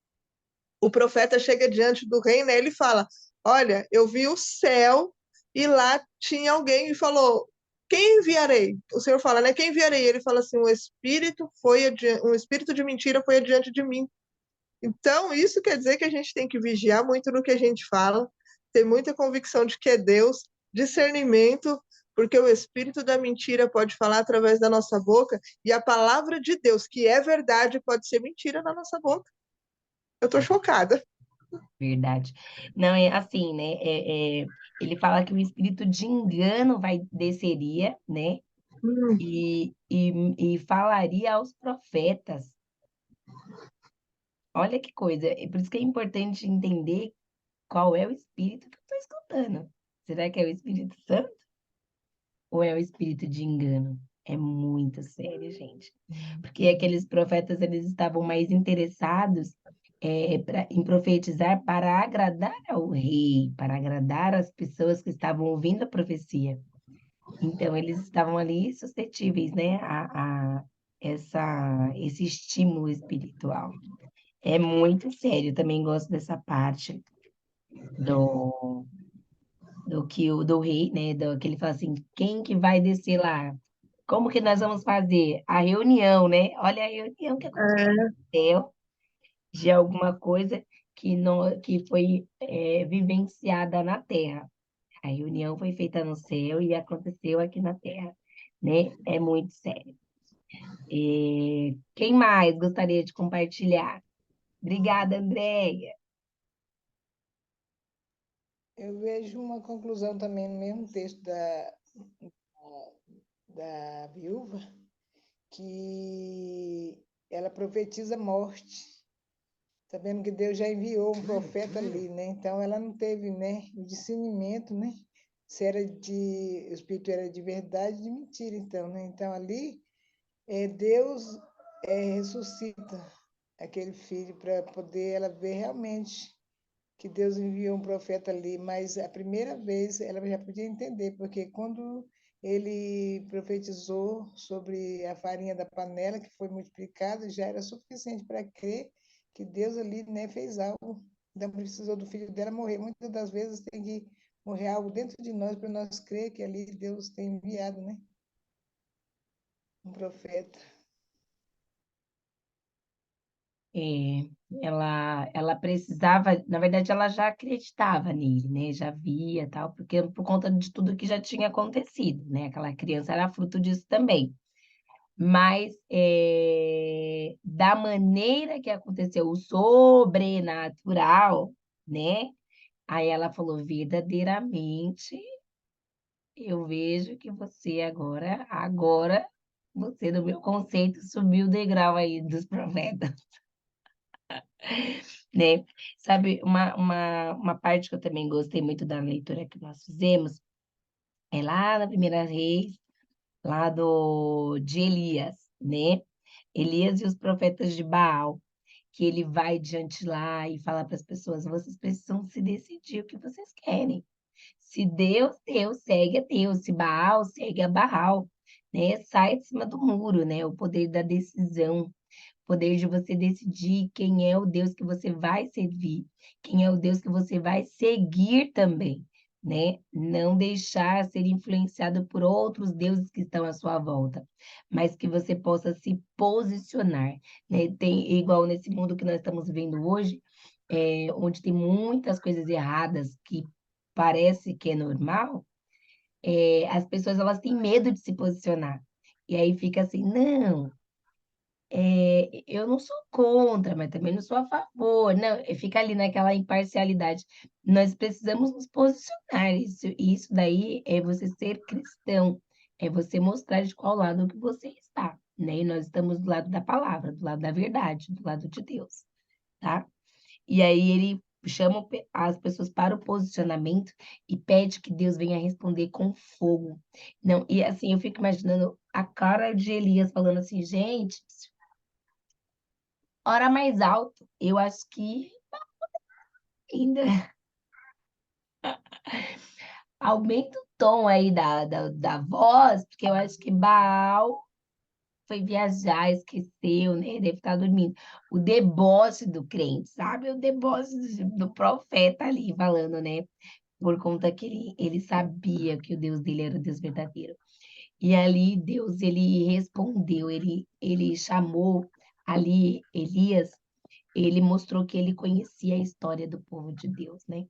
o profeta chega diante do rei, né, ele fala: Olha, eu vi o céu e lá tinha alguém e falou: Quem enviarei? O Senhor fala, né? Quem enviarei? Ele fala assim: um espírito de mentira foi adiante de mim. Então, isso quer dizer que a gente tem que vigiar muito no que a gente fala, ter muita convicção de que é Deus, discernimento, porque o espírito da mentira pode falar através da nossa boca e a palavra de Deus, que é verdade, pode ser mentira na nossa boca. Eu tô chocada. Verdade. Não, é assim, né? Ele fala que o espírito de engano desceria, né? Hum, E falaria aos profetas. Olha que coisa. É por isso que é importante entender qual é o espírito que eu estou escutando. Será que é o Espírito Santo? ou é o espírito de engano? É muito sério, gente. Porque aqueles profetas, eles estavam mais interessados em profetizar para agradar ao rei, para agradar as pessoas que estavam ouvindo a profecia. Então, eles estavam ali suscetíveis, né, esse estímulo espiritual. É muito sério. Também gosto dessa parte do, do rei, né, que ele fala assim, quem que vai descer lá? Como que nós vamos fazer? A reunião, né? Olha a reunião que aconteceu de alguma coisa que foi vivenciada na Terra. A reunião foi feita no céu e aconteceu aqui na Terra, né? É muito sério. Quem mais gostaria de compartilhar? Obrigada, Andréia. Eu vejo uma conclusão também no mesmo texto da viúva, que ela profetiza morte, sabendo que Deus já enviou um profeta ali, né? Então ela não teve, né, o discernimento, né? Se era o espírito era de verdade ou de mentira, então, né? Então ali Deus ressuscita aquele filho para poder ela ver realmente que Deus enviou um profeta ali, mas a primeira vez ela já podia entender, porque quando ele profetizou sobre a farinha da panela que foi multiplicada, já era suficiente para crer que Deus ali, né, fez algo. Então precisou do filho dela morrer. Muitas das vezes tem que morrer algo dentro de nós para nós crer que ali Deus tem enviado, né, um profeta. É, ela precisava, na verdade, ela já acreditava nele, né? Já via tal, porque por conta de tudo que já tinha acontecido, né? Aquela criança era fruto disso também. Mas da maneira que aconteceu, o sobrenatural, né? Aí ela falou, verdadeiramente, eu vejo que você agora, você, no meu conceito, subiu o degrau aí dos profetas. Né? Sabe, uma parte que eu também gostei muito da leitura que nós fizemos é lá na Primeira Reis, lá de Elias, né? Elias e os profetas de Baal, que ele vai diante lá e fala para as pessoas, vocês precisam se decidir o que vocês querem. Se Deus, Deus, segue a Deus. Se Baal, segue a Baal, né? Sai de cima do muro, né? O poder da decisão, poder de você decidir quem é o Deus que você vai servir, quem é o Deus que você vai seguir também, né? Não deixar ser influenciado por outros deuses que estão à sua volta, mas que você possa se posicionar, né? Tem igual nesse mundo que nós estamos vivendo hoje, onde tem muitas coisas erradas que parece que é normal, as pessoas elas têm medo de se posicionar. E aí fica assim, não, eu não sou contra, mas também não sou a favor. Não, fica ali naquela imparcialidade. Nós precisamos nos posicionar. Isso daí é você ser cristão, é você mostrar de qual lado que você está, né? E nós estamos do lado da palavra, do lado da verdade, do lado de Deus, tá? E aí ele chama as pessoas para o posicionamento e pede que Deus venha responder com fogo. Não, e assim, eu fico imaginando a cara de Elias falando assim, gente, ora mais alto. Eu acho que ainda aumenta o tom aí da voz, porque eu acho que Baal foi viajar, esqueceu, né? Deve estar dormindo. O deboche do crente, sabe? O deboche do profeta ali falando, né? Por conta que ele sabia que o Deus dele era o Deus verdadeiro. E ali Deus, ele respondeu, ele chamou ali Elias, ele mostrou que ele conhecia a história do povo de Deus, né?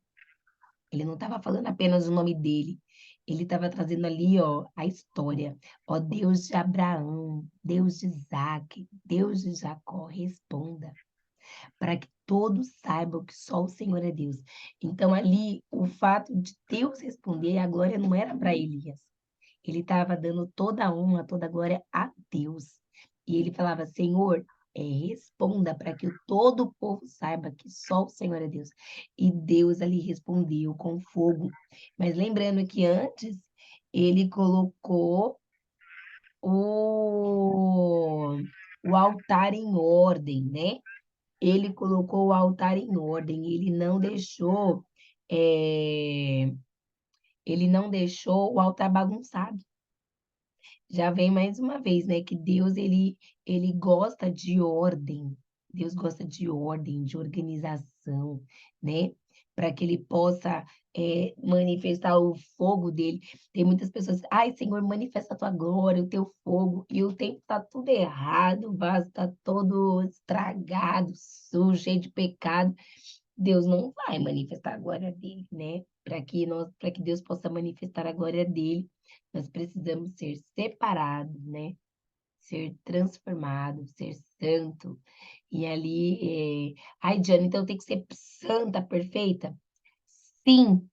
Ele não estava falando apenas o nome dele, ele estava trazendo ali, ó, a história. Ó, Deus de Abraão, Deus de Isaac, Deus de Jacó, responda, para que todos saibam que só o Senhor é Deus. Então, ali, o fato de Deus responder, a glória não era para Elias. Ele estava dando toda a honra, toda a glória a Deus. E ele falava, Senhor, responda para que todo o povo saiba que só o Senhor é Deus. E Deus ali respondeu com fogo. Mas lembrando que antes ele colocou o, o altar em ordem, né? Ele colocou o altar em ordem, é, ele não deixou o altar bagunçado. Já vem mais uma vez, né, que Deus, ele gosta de ordem. Deus gosta de ordem, de organização, né? Para que ele possa manifestar o fogo dele. Tem muitas pessoas, ai, Senhor, manifesta a tua glória, o teu fogo, e o tempo está tudo errado, o vaso está todo estragado, sujo, cheio de pecado. Deus não vai manifestar a glória dele, né? Para que Deus possa manifestar a glória dele, nós precisamos ser separados, né? Ser transformados, ser santo. E ali, ai, Diana, então tem que ser santa, perfeita? Sim,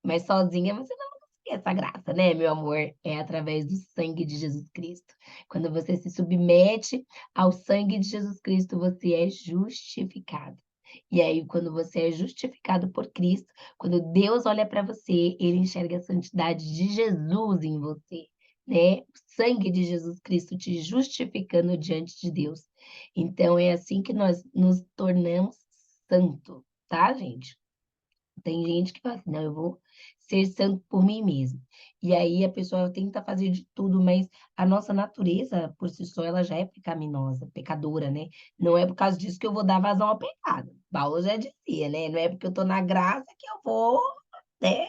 mas sozinha você não vai conseguir essa graça, né, meu amor? É através do sangue de Jesus Cristo. Quando você se submete ao sangue de Jesus Cristo, você é justificado. E aí, quando você é justificado por Cristo, quando Deus olha para você, ele enxerga a santidade de Jesus em você, né? O sangue de Jesus Cristo te justificando diante de Deus. Então, é assim que nós nos tornamos santos, tá, gente? Tem gente que fala assim, não, eu vou ser santo por mim mesmo. E aí a pessoa tenta fazer de tudo, mas a nossa natureza, por si só, ela já é pecaminosa, pecadora, né? Não é por causa disso que eu vou dar vazão ao pecado. Paulo já dizia, né? Não é porque eu tô na graça que eu vou, né,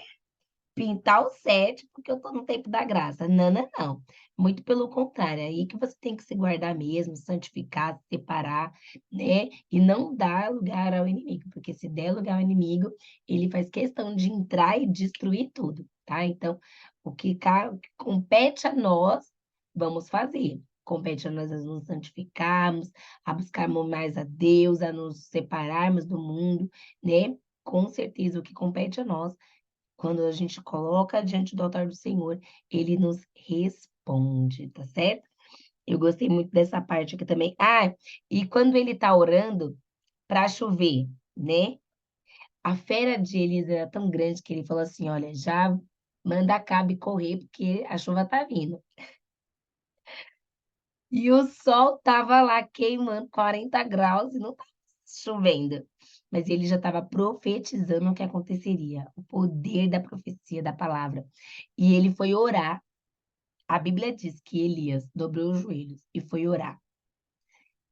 pintar o sete porque eu estou no tempo da graça. Não, não, não. Muito pelo contrário, é aí que você tem que se guardar mesmo, santificar, se separar, né? E não dar lugar ao inimigo, porque se der lugar ao inimigo, ele faz questão de entrar e destruir tudo, tá? Então, o que compete a nós, vamos fazer. Compete a nós a nos santificarmos, a buscarmos mais a Deus, a nos separarmos do mundo, né? Com certeza, o que compete a nós quando a gente coloca diante do altar do Senhor, ele nos responde, tá certo? Eu gostei muito dessa parte aqui também. Ah, e quando ele tá orando para chover, né? A fera de Elias era tão grande que ele falou assim: olha, já manda Acabe correr, porque a chuva tá vindo. E o sol tava lá queimando 40 graus e não tava chovendo. Mas ele já estava profetizando o que aconteceria, o poder da profecia, da palavra. E ele foi orar. A Bíblia diz que Elias dobrou os joelhos e foi orar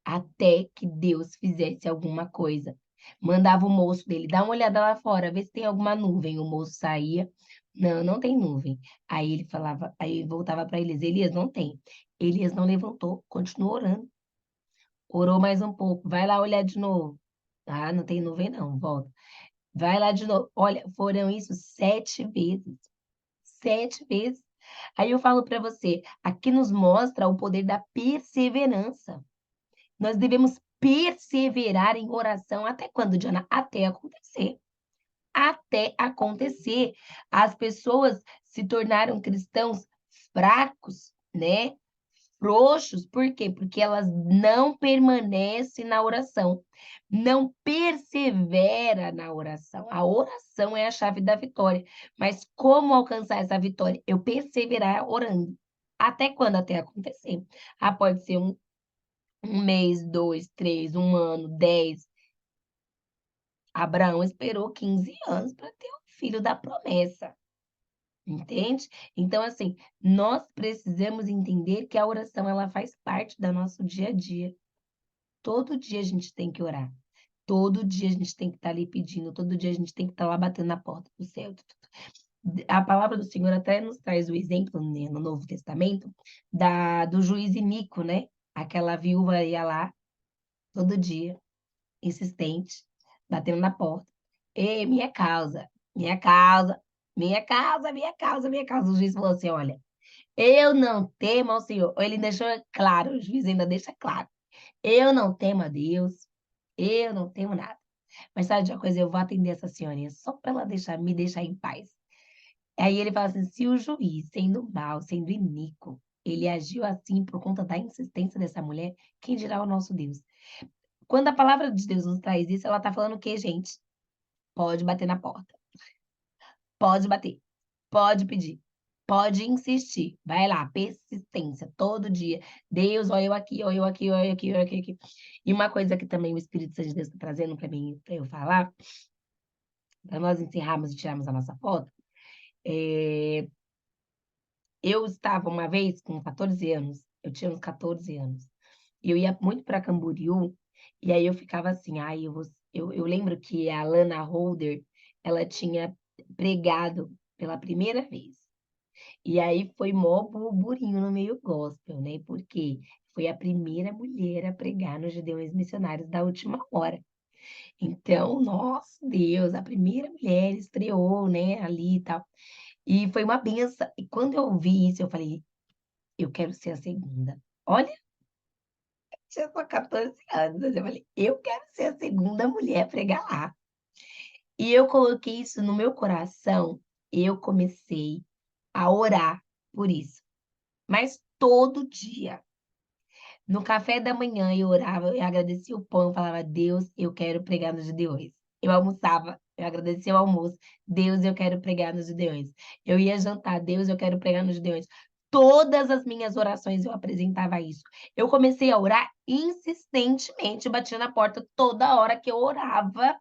até que Deus fizesse alguma coisa. Mandava o moço dele, dá uma olhada lá fora, vê se tem alguma nuvem. O moço saía, não, não tem nuvem. Aí ele falava, aí voltava para Elias, Elias, não tem. Elias não levantou, continuou orando. Orou mais um pouco, vai lá olhar de novo. Ah, não tem nuvem não, volta. Vai lá de novo. Olha, foram isso 7 vezes. 7 vezes. Aí eu falo para você, aqui nos mostra o poder da perseverança. Nós devemos perseverar em oração até quando, Diana? Até acontecer. Até acontecer. As pessoas se tornaram cristãos fracos, né? Frouxos, por quê? Porque elas não permanecem na oração, não persevera na oração. A oração é a chave da vitória. Mas como alcançar essa vitória? Eu perseverar orando. Até quando? Até acontecer. Ah, pode ser um mês, 2, 3, um ano, 10. Abraão esperou 15 anos para ter o filho da promessa. Entende? Então, assim, nós precisamos entender que a oração, ela faz parte do nosso dia a dia. Todo dia a gente tem que orar. Todo dia a gente tem que estar ali pedindo. Todo dia a gente tem que estar lá batendo na porta do céu. A palavra do Senhor até nos traz o exemplo, né, no Novo Testamento do juiz Inico, né? Aquela viúva ia lá todo dia, insistente, batendo na porta. Ei, minha causa, minha causa, minha causa, minha causa, minha causa. O juiz falou assim: olha, eu não temo ao Senhor. Ele deixou claro, o juiz ainda deixa claro. Eu não temo a Deus, eu não temo nada. Mas sabe de uma coisa, eu vou atender essa senhorinha só para ela me deixar em paz. Aí ele fala assim: se o juiz, sendo mau, sendo iníquo, ele agiu assim por conta da insistência dessa mulher, quem dirá o nosso Deus? Quando a palavra de Deus nos traz isso, ela está falando o quê, gente? Pode bater na porta. Pode bater. Pode pedir. Pode insistir. Vai lá, persistência, todo dia. Deus, olha eu aqui, olha eu aqui, olha eu aqui, olha eu aqui. E uma coisa que também o Espírito Santo de Deus está trazendo para mim, para eu falar, para nós encerrarmos e tirarmos a nossa foto, eu estava uma vez com 14 anos, eu tinha uns 14 anos, e eu ia muito para Camboriú, e aí eu ficava assim, ai, eu lembro que a Lana Holder, ela tinha pregado pela primeira vez. E aí foi mó burburinho no meio gospel, né? Porque foi a primeira mulher a pregar nos Gideões Missionários da Última Hora. Então, nossa Deus, a primeira mulher estreou, né, ali e tal. E foi uma benção. E quando eu ouvi isso, eu falei, eu quero ser a segunda. Olha, eu tinha só 14 anos. Eu falei, eu quero ser a segunda mulher a pregar lá. E eu coloquei isso no meu coração. Eu comecei a orar por isso. Mas todo dia. No café da manhã eu orava, eu agradecia o pão, eu falava, Deus, eu quero pregar nos Gideões. Eu almoçava, eu agradecia o almoço, Deus, eu quero pregar nos Gideões. Eu ia jantar, Deus, eu quero pregar nos Gideões. Todas as minhas orações eu apresentava isso. Eu comecei a orar insistentemente, batia na porta toda hora que eu orava.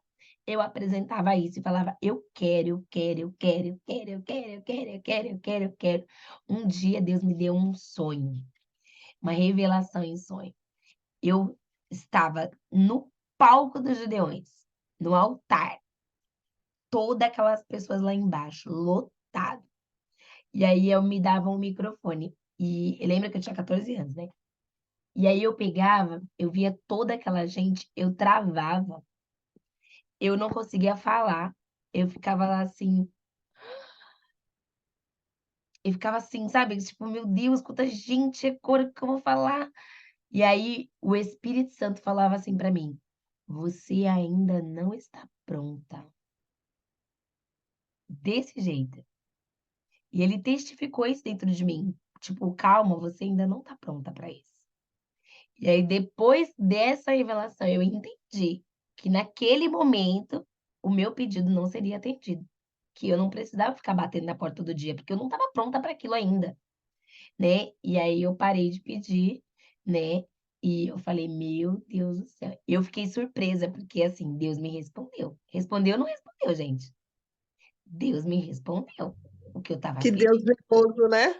Eu apresentava isso e falava, eu quero, eu quero, eu quero, eu quero, eu quero, eu quero, eu quero, eu quero, eu quero. Um dia Deus me deu um sonho, uma revelação em sonho. Eu estava no palco dos Gideões, no altar, todas aquelas pessoas lá embaixo, lotado. E aí eu me dava um microfone. E lembra que eu tinha 14 anos, né? E aí eu pegava, eu via toda aquela gente, eu travava. Eu não conseguia falar. Eu ficava lá assim, eu ficava assim, sabe? Tipo, meu Deus, quanta gente, agora que eu vou falar. E aí o Espírito Santo falava assim para mim: você ainda não está pronta. Desse jeito. E ele testificou isso dentro de mim. Tipo, calma, você ainda não está pronta para isso. E aí, depois dessa revelação, eu entendi que naquele momento o meu pedido não seria atendido. Que eu não precisava ficar batendo na porta todo dia, porque eu não estava pronta para aquilo ainda, né? E aí eu parei de pedir, né? E eu falei, meu Deus do céu. Eu fiquei surpresa, porque assim, Deus me respondeu. Respondeu ou não respondeu, gente? Deus me respondeu o que eu estava Que Deus pedindo. zeloso, né?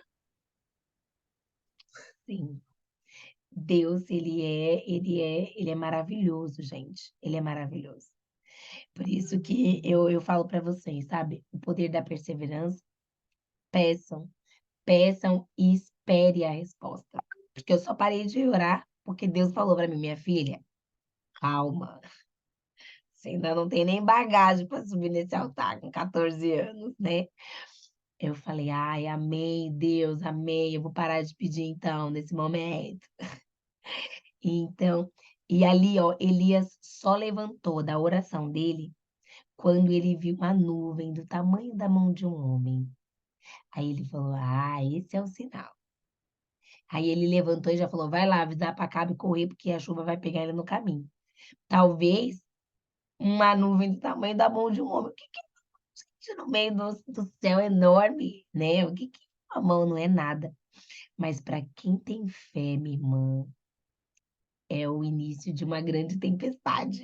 Sim. Deus, ele é maravilhoso, gente. Ele é maravilhoso. Por isso que eu falo para vocês, sabe? O poder da perseverança. Peçam, peçam e espere a resposta. Porque eu só parei de orar porque Deus falou para mim, minha filha, calma. Você ainda não tem nem bagagem para subir nesse altar com 14 anos, né? Eu falei, ai, amém, Deus, amém. Eu vou parar de pedir então, nesse momento. Então, e ali, ó, Elias só levantou da oração dele quando ele viu uma nuvem do tamanho da mão de um homem. Aí ele falou: ah, esse é o sinal. Aí ele levantou e já falou: vai lá avisar para Acabe correr, porque a chuva vai pegar ele no caminho. Talvez uma nuvem do tamanho da mão de um homem. O que que é no meio do céu enorme, né? O que que é uma mão não é nada. Mas para quem tem fé, minha irmã, é o início de uma grande tempestade.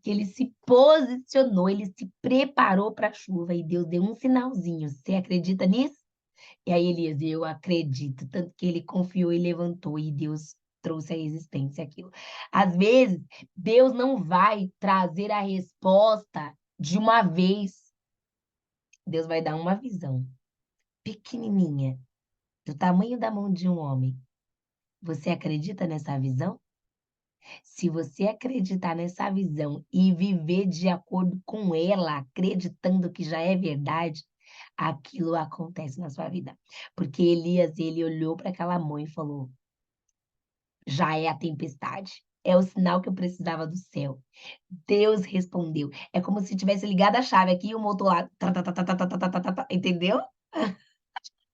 Que ele se posicionou, ele se preparou para a chuva e Deus deu um sinalzinho. Você acredita nisso? E aí Elias, eu acredito, tanto que ele confiou e levantou e Deus trouxe à existência aquilo. Às vezes, Deus não vai trazer a resposta de uma vez. Deus vai dar uma visão pequenininha, do tamanho da mão de um homem. Você acredita nessa visão? Se você acreditar nessa visão e viver de acordo com ela, acreditando que já é verdade, aquilo acontece na sua vida. Porque Elias, ele olhou para aquela mão e falou: já é a tempestade. É o sinal que eu precisava do céu. Deus respondeu. É como se tivesse ligado a chave aqui e o motor lá. Tá, tá, tá, tá, tá, tá, tá, tá, tá, tá, entendeu?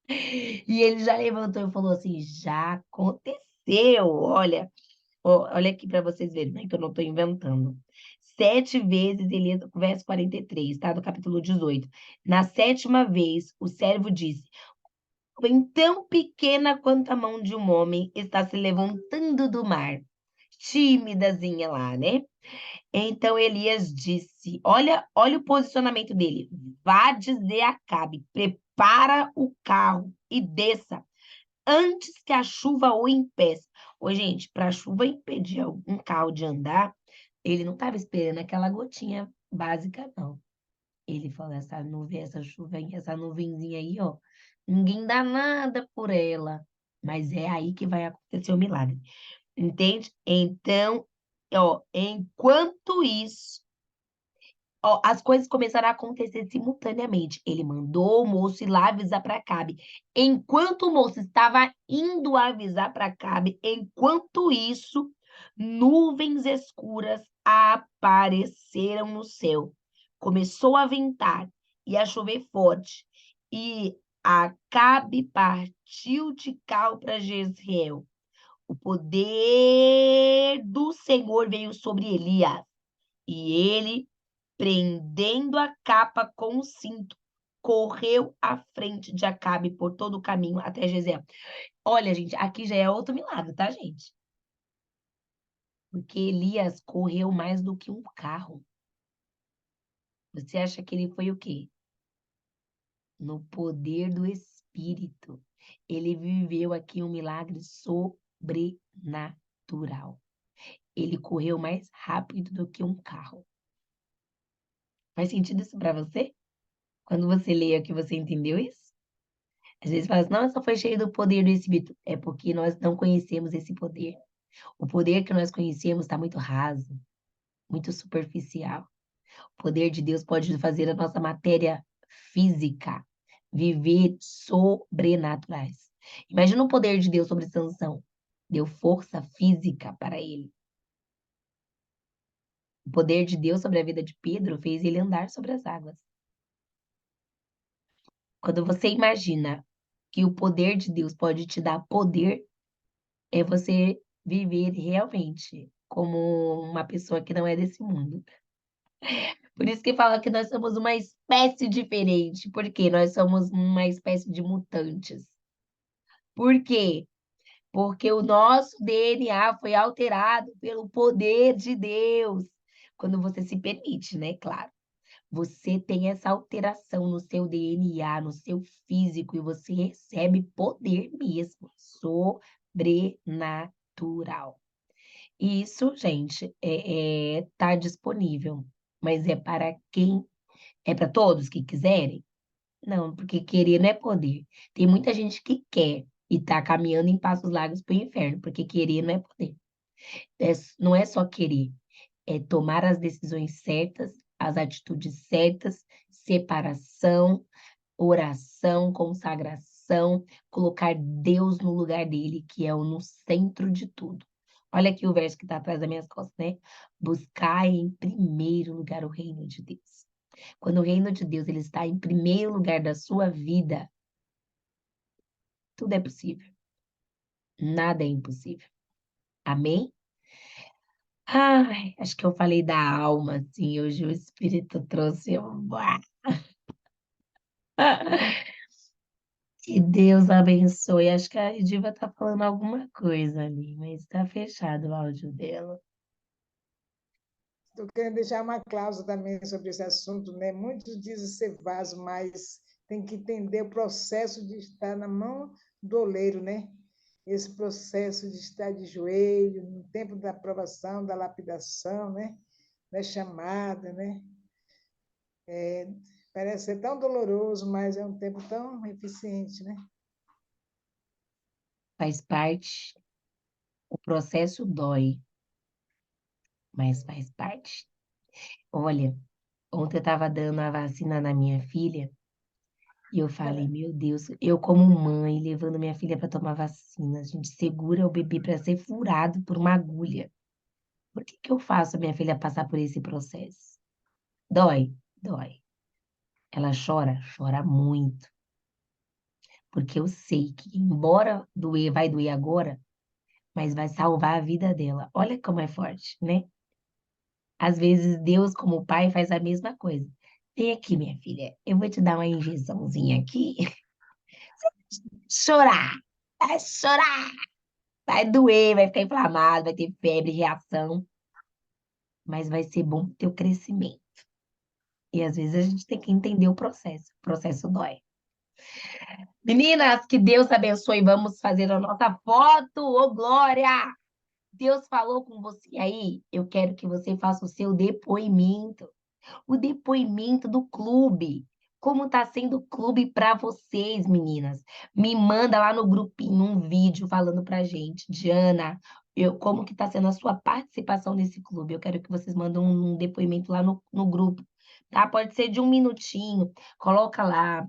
E ele já levantou e falou assim: já aconteceu. Olha, olha aqui para vocês verem, né, que eu não estou inventando. 7 vezes, Elias, verso 43, tá? Do capítulo 18. Na 7ª vez, o servo disse: "Nuvem tão pequena quanto a mão de um homem está se levantando do mar." Timidazinha lá, né? Então Elias disse: olha o posicionamento dele. Vá dizer a Acabe: prepara o carro e desça antes que a chuva o impeça. Ô, gente, para a chuva impedir um carro de andar, ele não estava esperando aquela gotinha básica, não. Ele falou: essa nuvem, essa chuva, essa nuvenzinha aí, ó, ninguém dá nada por ela. Mas é aí que vai acontecer o milagre. Entende? Então, ó, enquanto isso, ó, as coisas começaram a acontecer simultaneamente. Ele mandou o moço ir lá avisar para Acabe. Enquanto o moço estava indo avisar para Acabe, enquanto isso, nuvens escuras apareceram no céu. Começou a ventar e a chover forte. E Acabe partiu de carro para Jezreel. O poder do Senhor veio sobre Elias, e ele, prendendo a capa com o cinto, correu à frente de Acabe por todo o caminho até Jezreel. Olha, gente, aqui já é outro milagre, tá, gente? Porque Elias correu mais do que um carro. Você acha que ele foi o quê? No poder do Espírito. Ele viveu aqui um milagre sobrenatural. Ele correu mais rápido do que um carro. Faz sentido isso para você? Quando você lê aqui, você entendeu isso? Às vezes fala assim: nossa, foi cheio do poder do Espírito. É porque nós não conhecemos esse poder. O poder que nós conhecemos está muito raso, muito superficial. O poder de Deus pode fazer a nossa matéria física viver sobrenaturais. Imagina o poder de Deus sobre Sansão. Deu força física para ele. O poder de Deus sobre a vida de Pedro fez ele andar sobre as águas. Quando você imagina que o poder de Deus pode te dar poder, é você viver realmente como uma pessoa que não é desse mundo. Por isso que fala que nós somos uma espécie diferente, porque nós somos uma espécie de mutantes. Por quê? Porque o nosso DNA foi alterado pelo poder de Deus. Quando você se permite, né? Claro. Você tem essa alteração no seu DNA, no seu físico, e você recebe poder mesmo, sobrenatural. E isso, gente, tá disponível, mas é para quem? É para todos que quiserem? Não, porque querer não é poder. Tem muita gente que quer e tá caminhando em passos largos para o inferno, porque querer não é poder. Não é só querer, é tomar as decisões certas, as atitudes certas, separação, oração, consagração, colocar Deus no lugar dele, que é o no centro de tudo. Olha aqui o verso que está atrás das minhas costas, né? Buscar em primeiro lugar o reino de Deus. Quando o reino de Deus ele está em primeiro lugar da sua vida, tudo é possível. Nada é impossível. Amém? Ai, acho que eu falei da alma, assim, hoje o Espírito trouxe um... Que Deus abençoe. Acho que a Ediva tá falando alguma coisa ali, mas tá fechado o áudio dela. Estou querendo deixar uma cláusula também sobre esse assunto, né? Muitos dizem ser vaso, mas tem que entender o processo de estar na mão do oleiro, né? Esse processo de estar de joelho, no tempo da aprovação, da lapidação, né? Da chamada, né? Parece ser tão doloroso, mas é um tempo tão eficiente, né? Faz parte, o processo dói, mas faz parte. Olha, ontem eu estava dando a vacina na minha filha e eu falei, meu Deus, eu como mãe, levando minha filha para tomar vacina, a gente segura o bebê para ser furado por uma agulha. Por que que eu faço a minha filha passar por esse processo? Dói, dói. Ela chora, chora muito. Porque eu sei que, embora doer, vai doer agora, mas vai salvar a vida dela. Olha como é forte, né? Às vezes Deus, como pai, faz a mesma coisa. Vem aqui, minha filha, eu vou te dar uma injeçãozinha aqui. Chorar, vai chorar, vai doer, vai ficar inflamado, vai ter febre, reação, mas vai ser bom pro teu crescimento. E às vezes a gente tem que entender o processo dói. Meninas, que Deus abençoe, vamos fazer a nossa foto, ô Glória! Deus falou com você aí, eu quero que você faça o seu depoimento. O depoimento do clube. Como está sendo o clube para vocês, meninas? Me manda lá no grupinho um vídeo falando pra gente. Diana, como que está sendo a sua participação nesse clube? Eu quero que vocês mandem um depoimento lá no grupo, tá? Pode ser de 1 minutinho. Coloca lá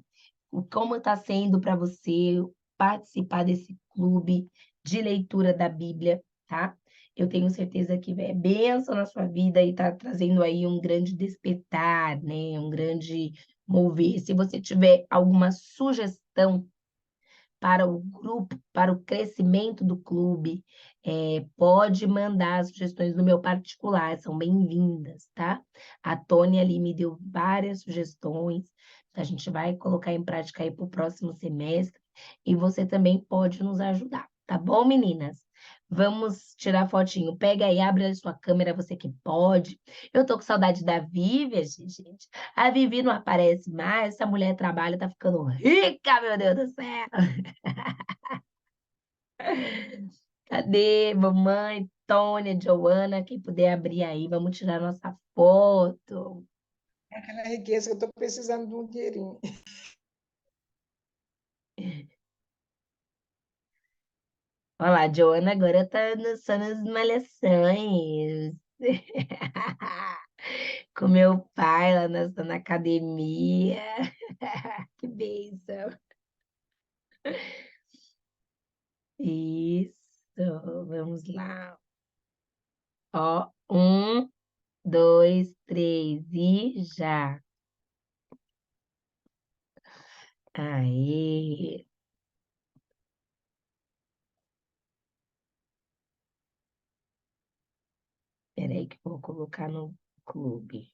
como está sendo para você participar desse clube de leitura da Bíblia, tá? Eu tenho certeza que é bênção na sua vida e está trazendo aí um grande despertar, né? Um grande mover. Se você tiver alguma sugestão para o grupo, para o crescimento do clube, pode mandar as sugestões no meu particular, são bem-vindas, tá? A Tônia ali me deu várias sugestões, a gente vai colocar em prática aí para o próximo semestre, e você também pode nos ajudar, tá bom, meninas? Vamos tirar fotinho. Pega aí, abre a sua câmera, você que pode. Eu tô com saudade da Vivi, gente. A Vivi não aparece mais, essa mulher trabalha, tá ficando rica, meu Deus do céu. Cadê mamãe, Tônia, Joana? Quem puder abrir aí, vamos tirar nossa foto. Aquela riqueza que eu estou precisando de um dinheirinho. Olha lá, a Joana agora tá só nas malhações. Com meu pai lá na academia. Que bênção. Isso, vamos lá. Ó, 1, 2, 3 e já. Aí. Peraí que eu vou colocar no clube.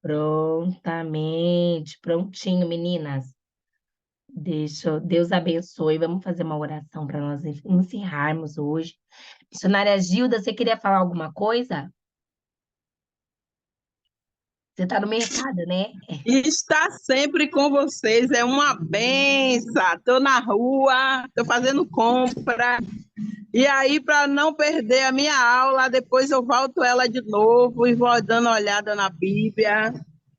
Prontamente, prontinho, meninas. Deus abençoe. Vamos fazer uma oração para nós encerrarmos hoje. Missionária Gilda, você queria falar alguma coisa? Você está no mercado, né? E estar sempre com vocês é uma benção. Estou na rua, estou fazendo compra. E aí, para não perder a minha aula, depois eu volto ela de novo e vou dando uma olhada na Bíblia.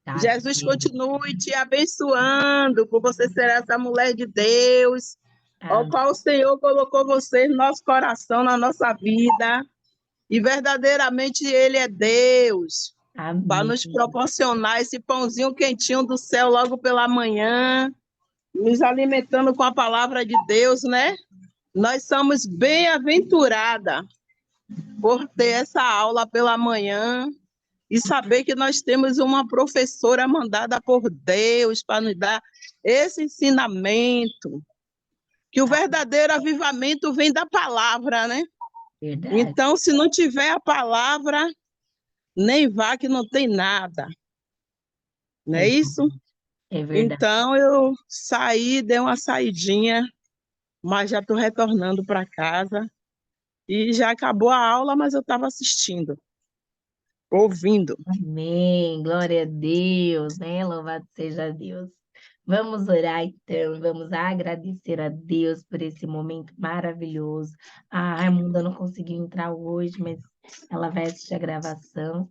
Tá Jesus certo. continue te abençoando por você ser essa mulher de Deus, ao qual o Senhor colocou você no nosso coração, na nossa vida. E verdadeiramente Ele é Deus, para Amém. nos proporcionar esse pãozinho quentinho do céu logo pela manhã, nos alimentando com a palavra de Deus, né? Nós somos bem-aventuradas por ter essa aula pela manhã e saber que nós temos uma professora mandada por Deus para nos dar esse ensinamento, que o verdadeiro avivamento vem da palavra, né? Verdade. Então, se não tiver a palavra, nem vá que não tem nada. Não é isso? É verdade. Então, eu saí, dei uma saidinha, mas já estou retornando para casa. E já acabou a aula, mas eu estava assistindo, ouvindo. Amém. Glória a Deus, né? Louvado seja Deus. Vamos orar então, vamos agradecer a Deus por esse momento maravilhoso. A Raimunda não conseguiu entrar hoje, mas ela vai assistir a gravação,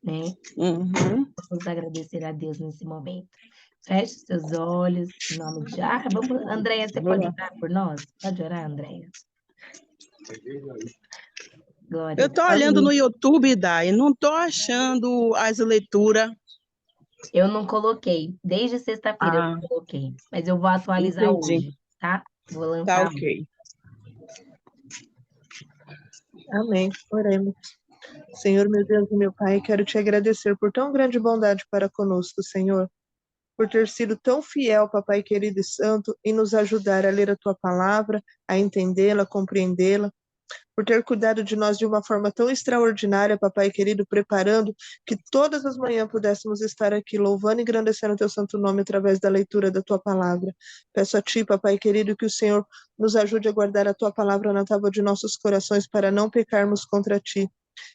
né? Vamos agradecer a Deus nesse momento. Feche seus olhos, em nome de... vamos, Andréia, você pode orar por nós? Pode orar, Andréia? Glória Eu a estou Deus. olhando no YouTube, Dai, não estou achando as leituras. Eu não coloquei. Desde sexta-feira eu Ah, não coloquei. Mas eu vou atualizar entendi. hoje, tá? Vou Tá lançar hoje. ok. Amém. Oremos. Senhor, meu Deus e meu Pai, quero te agradecer por tão grande bondade para conosco, Senhor, por ter sido tão fiel, Papai querido e santo, em nos ajudar a ler a tua palavra, a entendê-la, compreendê-la, por ter cuidado de nós de uma forma tão extraordinária, Papai querido, preparando que todas as manhãs pudéssemos estar aqui louvando e engrandecendo o teu santo nome através da leitura da tua palavra. Peço a ti, Papai querido, que o Senhor nos ajude a guardar a tua palavra na tábua de nossos corações para não pecarmos contra ti.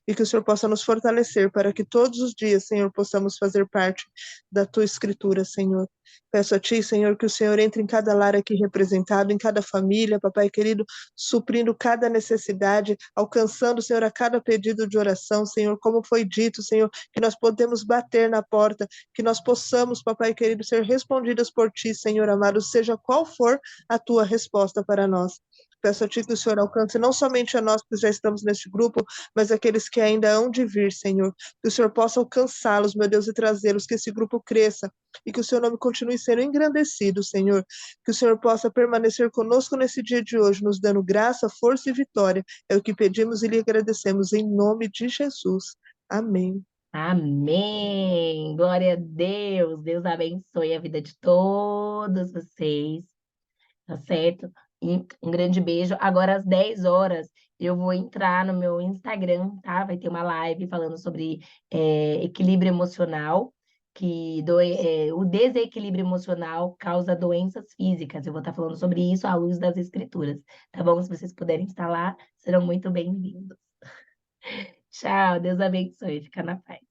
E que o Senhor possa nos fortalecer para que todos os dias, Senhor, possamos fazer parte da tua escritura, Senhor. Peço a ti, Senhor, que o Senhor entre em cada lar aqui representado, em cada família, Papai querido, suprindo cada necessidade, alcançando, Senhor, a cada pedido de oração, Senhor, como foi dito, Senhor, que nós podemos bater na porta, que nós possamos, Papai querido, ser respondidas por ti, Senhor amado, seja qual for a tua resposta para nós. Peço a ti que o Senhor alcance não somente a nós que já estamos neste grupo, mas aqueles que ainda hão de vir, Senhor. Que o Senhor possa alcançá-los, meu Deus, e trazê-los, que esse grupo cresça e que o seu nome continue sendo engrandecido, Senhor. Que o Senhor possa permanecer conosco nesse dia de hoje, nos dando graça, força e vitória. É o que pedimos e lhe agradecemos em nome de Jesus. Amém. Amém. Glória a Deus. Deus abençoe a vida de todos vocês. Tá certo? E um grande beijo. Agora, às 10 horas, eu vou entrar no meu Instagram, tá? Vai ter uma live falando sobre equilíbrio emocional, que o desequilíbrio emocional causa doenças físicas. Eu vou estar falando sobre isso à luz das escrituras, tá bom? Se vocês puderem estar lá, serão muito bem-vindos. Tchau, Deus abençoe. Fica na paz.